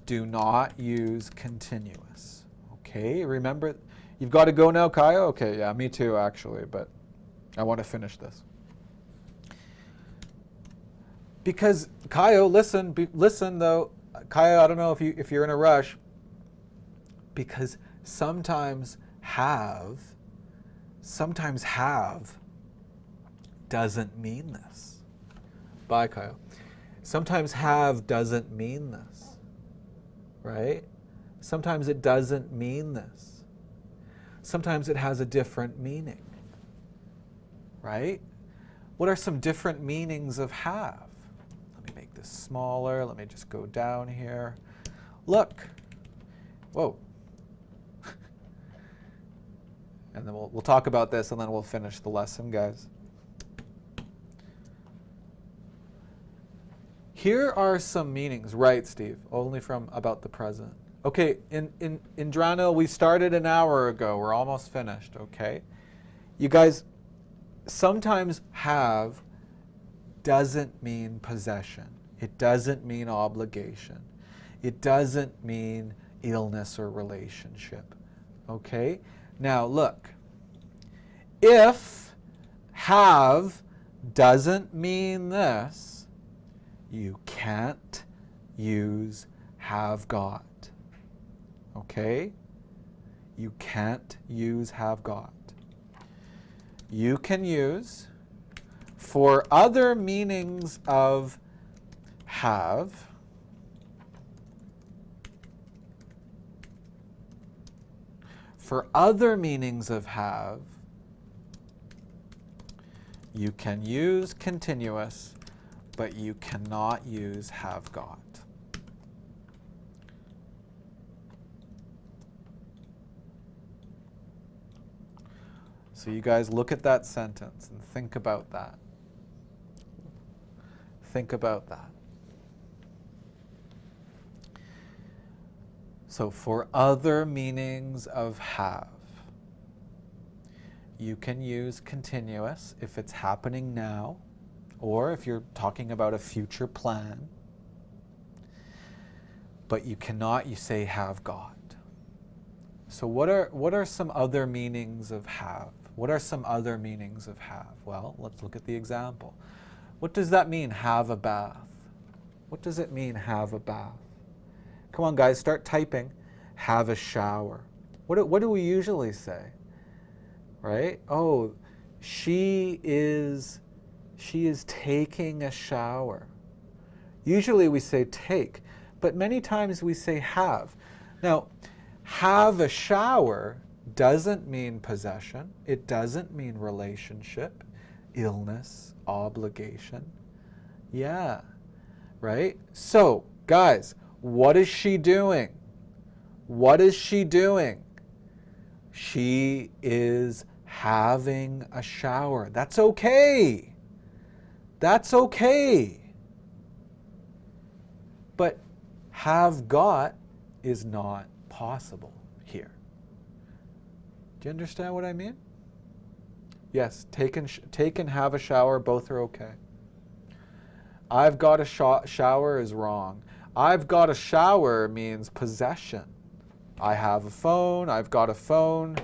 do not use continuous. Okay? Remember, you've got to go now, Kaya? Okay, yeah, me too, actually, but I want to finish this. Because, Kaya, listen though. Kaya, I don't know if you're in a rush. Because sometimes have doesn't mean this. Bye, Kyle. Sometimes have doesn't mean this, right? Sometimes it doesn't mean this. Sometimes it has a different meaning, right? What are some different meanings of have? Let me make this smaller. Let me just go down here. Look. Whoa. And then we'll talk about this, and then we'll finish the lesson, guys. Here are some meanings, right, Steve? Only from about the present. Okay, in Drano, we started an hour ago. We're almost finished, okay? You guys, sometimes have doesn't mean possession. It doesn't mean obligation. It doesn't mean illness or relationship, okay? Now look, if have doesn't mean this, you can't use have got. Okay? You can't use have got. You can use, for other meanings of have, for other meanings of have, you can use continuous, but you cannot use have got. So you guys look at that sentence and think about that. Think about that. So for other meanings of have, you can use continuous if it's happening now, or if you're talking about a future plan, but you cannot, you say have got. So what are some other meanings of have? What are some other meanings of have? Well, let's look at the example. What does that mean, have a bath? What does it mean, have a bath? Come on, guys, start typing. Have a shower. What do we usually say? Right? Oh, she is taking a shower. Usually we say take, but many times we say have. Now, have a shower doesn't mean possession. It doesn't mean relationship, illness, obligation. Yeah, right? So, guys, what is she doing? What is she doing? She is having a shower. That's okay. That's okay. But have got is not possible here. Do you understand what I mean? Yes, take and have a shower, both are okay. I've got a shower is wrong. I've got a shower means possession. I have a phone, I've got a phone,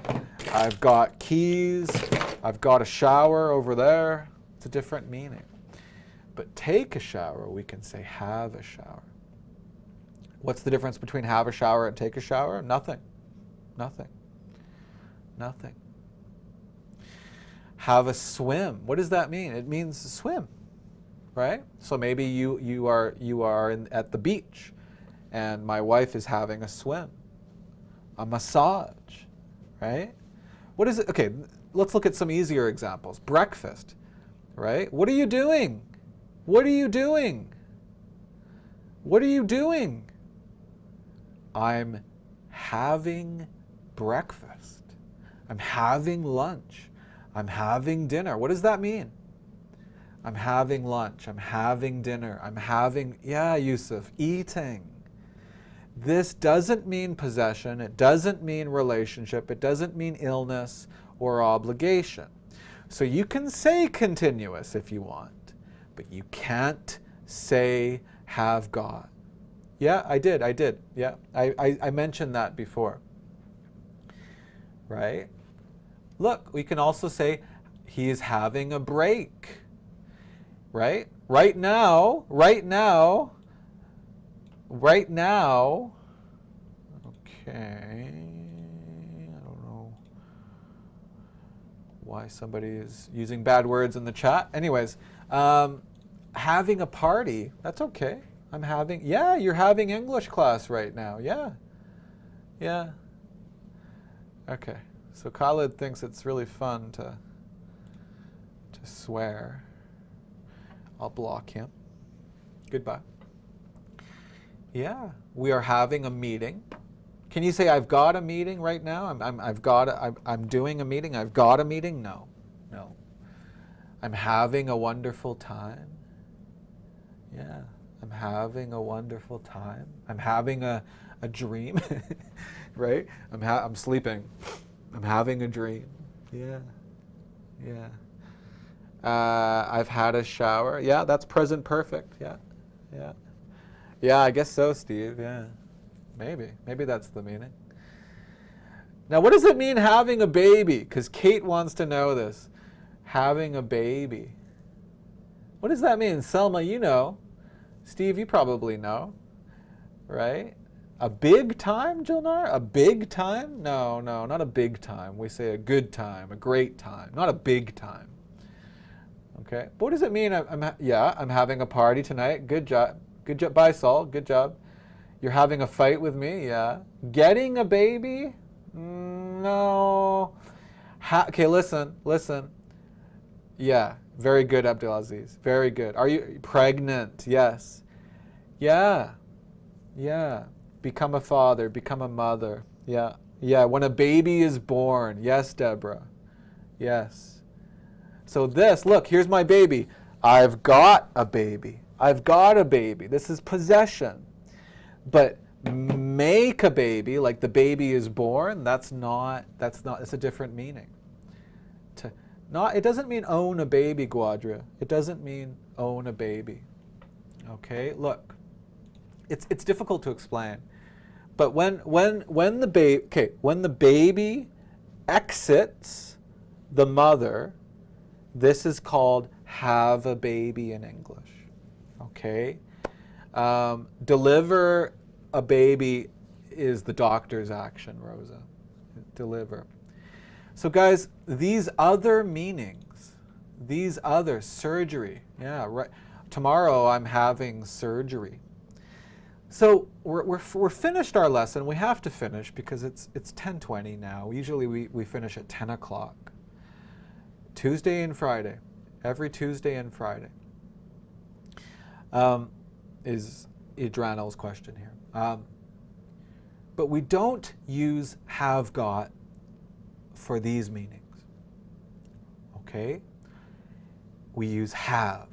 I've got keys, I've got a shower over there. It's a different meaning. But take a shower, we can say have a shower. What's the difference between have a shower and take a shower? Nothing. Nothing. Nothing. Have a swim. What does that mean? It means swim, right? So maybe you are at the beach, and my wife is having a swim, a massage, right? What is it? Okay, let's look at some easier examples. Breakfast, right? What are you doing? What are you doing? What are you doing? I'm having breakfast. I'm having lunch. I'm having dinner. What does that mean? I'm having lunch. I'm having dinner. I'm having, yeah, Yusuf, eating. This doesn't mean possession. It doesn't mean relationship. It doesn't mean illness or obligation. So you can say continuous if you want, but you can't say have got. Yeah, I did. Yeah, I mentioned that before. Right? Look, we can also say he is having a break. Right? Right now, okay. I don't know why somebody is using bad words in the chat. Anyways, having a party, that's okay. Yeah, you're having English class right now. Yeah. Okay, so Khalid thinks it's really fun to swear. I'll block him. Goodbye. Yeah, we are having a meeting. Can you say I've got a meeting right now? I'm doing a meeting. I've got a meeting? No. I'm having a wonderful time. Yeah, I'm having a wonderful time. I'm having a dream, right? I'm sleeping. I'm having a dream. Yeah. I've had a shower. Yeah, that's present perfect. Yeah, I guess so, Steve. Yeah, maybe that's the meaning. Now, what does it mean having a baby? Because Kate wants to know this. Having a baby. What does that mean? Selma, you know. Steve, you probably know, right? A big time, Jilnar? A big time? No, not a big time. We say a good time, a great time, not a big time. Okay, but what does it mean? I'm having a party tonight. Good job. Bye, Saul. Good job. You're having a fight with me. Yeah. Getting a baby? No. Okay, listen. Yeah, very good, Abdulaziz. Very good. Are you pregnant? Yes. Yeah. Become a father. Become a mother. Yeah. When a baby is born. Yes, Deborah. Yes. So look, here's my baby. I've got a baby. This is possession. But make a baby, like the baby is born, it's a different meaning. It doesn't mean own a baby, Guadra. It doesn't mean own a baby. Okay, look. It's difficult to explain. But when the baby exits the mother, this is called have a baby in English. Okay? Deliver a baby is the doctor's action, Rosa. Deliver. So guys, these other meanings, surgery. Yeah, right. Tomorrow I'm having surgery. So we're finished our lesson. We have to finish because it's 10:20 now. Usually we finish at 10 o'clock. Tuesday and Friday. Every Tuesday and Friday. Is Adranel's question here. But we don't use have got for these meanings. Okay? We use have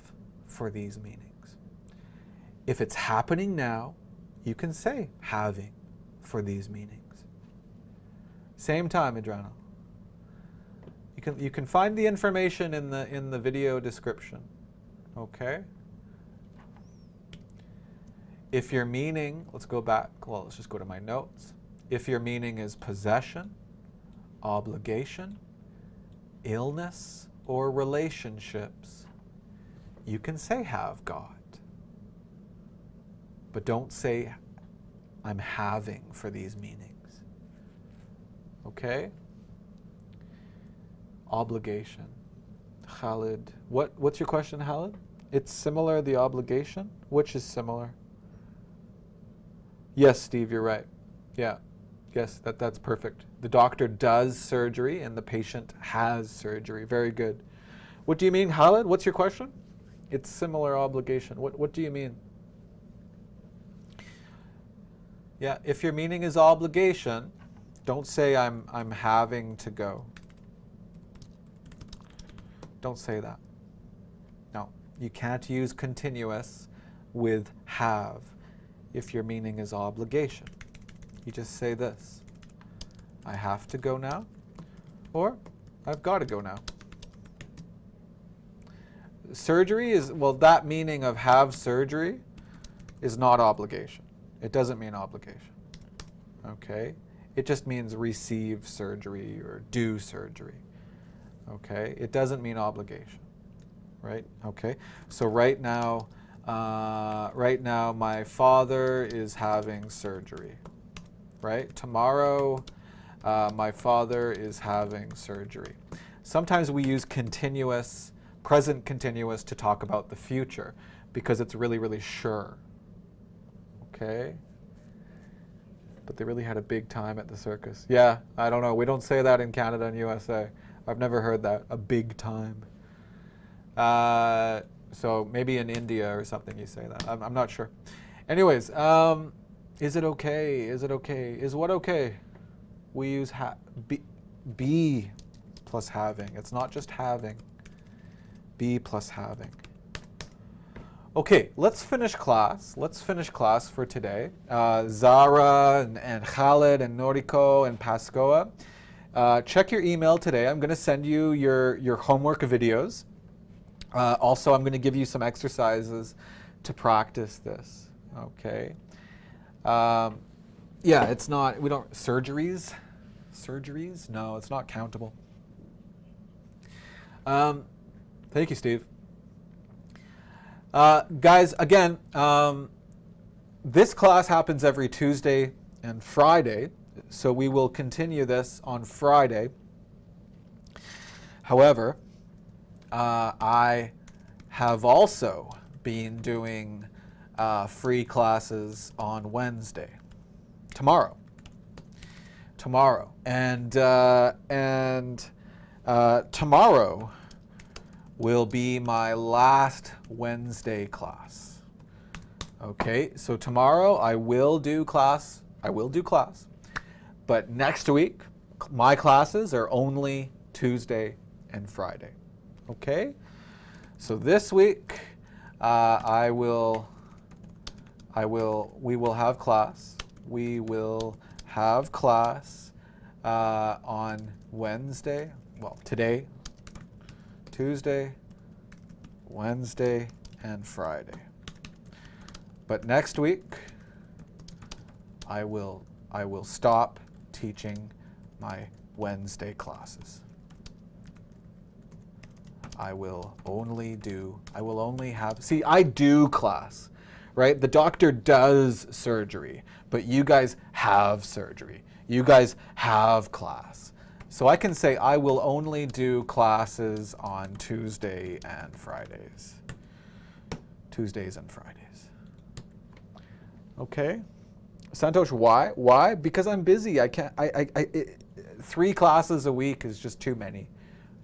for these meanings. If it's happening now, you can say having for these meanings. Same time, Adranel. You can find the information in the video description. Okay? If your meaning, let's go back, let's just go to my notes. If your meaning is possession, obligation, illness, or relationships, you can say have got. But don't say I'm having for these meanings. Okay? Obligation. Khalid. What's your question, Khalid? It's similar, the obligation? Which is similar? Yes, Steve, you're right. Yeah. Yes, that's perfect. The doctor does surgery and the patient has surgery. Very good. What do you mean, Khalid? What's your question? It's similar obligation. What do you mean? Yeah, if your meaning is obligation, don't say I'm having to go. Don't say that. No. You can't use continuous with have if your meaning is obligation. You just say this: I have to go now, or I've got to go now. Surgery is, well, that meaning of have surgery is not obligation. It doesn't mean obligation. Okay? It just means receive surgery or do surgery. Okay? It doesn't mean obligation. Right? Okay? So right now my father is having surgery. Right? Tomorrow my father is having surgery. Sometimes we use continuous, present continuous, to talk about the future because it's really, really sure. Okay? But they really had a big time at the circus. Yeah, I don't know. We don't say that in Canada and USA. I've never heard that, a big time. So maybe in India or something you say that. I'm not sure. Anyways, is it okay? Is it okay? Is what okay? We use be plus having. It's not just having. Be plus having. Okay, let's finish class. Let's finish class for today. Zara and Khaled and Noriko and Pascoa. Check your email today. I'm going to send you your homework videos. Also, I'm going to give you some exercises to practice this. Okay. Yeah, it's not, we don't, surgeries? Surgeries? No, it's not countable. Thank you, Steve. Guys, again, this class happens every Tuesday and Friday, so we will continue this on Friday. However, I have also been doing free classes on Wednesday, tomorrow, and tomorrow will be my last Wednesday class. Okay, so tomorrow I will do class, but next week my classes are only Tuesday and Friday. Okay, so this week we will have class. We will have class on Wednesday. Well, today, Tuesday, Wednesday, and Friday. But next week, I will stop teaching my Wednesday classes. I will only have, see, I do class, right? The doctor does surgery, but you guys have surgery. You guys have class. So I can say I will only do classes on Tuesday and Fridays. Tuesdays and Fridays. Okay? Santosh, why? Why? Because I'm busy. I can't, 3 classes a week is just too many.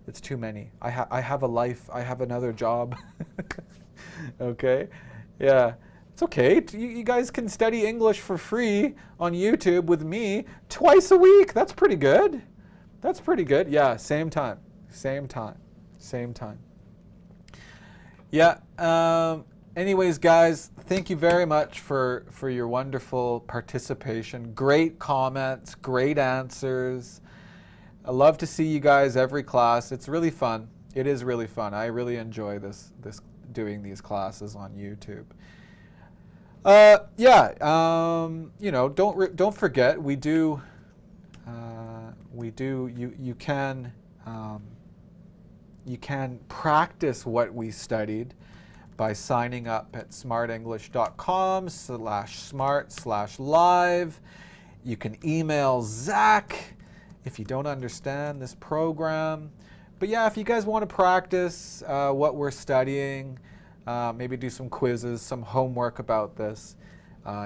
It's too many. I have a life. I have another job. Okay? Yeah. It's okay. You guys can study English for free on YouTube with me twice a week. That's pretty good. That's pretty good. Yeah, same time. Yeah. Anyways, guys, thank you very much for your wonderful participation. Great comments, great answers. I love to see you guys every class. It's really fun. It is really fun. I really enjoy this doing these classes on YouTube. Yeah. Don't forget you can practice what we studied by signing up at smartenglish.com/smart/live. You can email Zach if you don't understand this program. But yeah, if you guys want to practice what we're studying, maybe do some quizzes, some homework about this,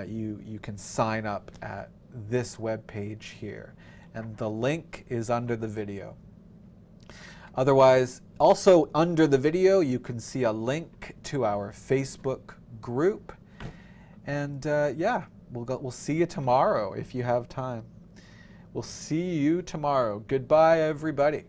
you can sign up at this webpage here. And the link is under the video. Otherwise, also under the video, you can see a link to our Facebook group. And yeah, we'll see you tomorrow if you have time. We'll see you tomorrow. Goodbye, everybody.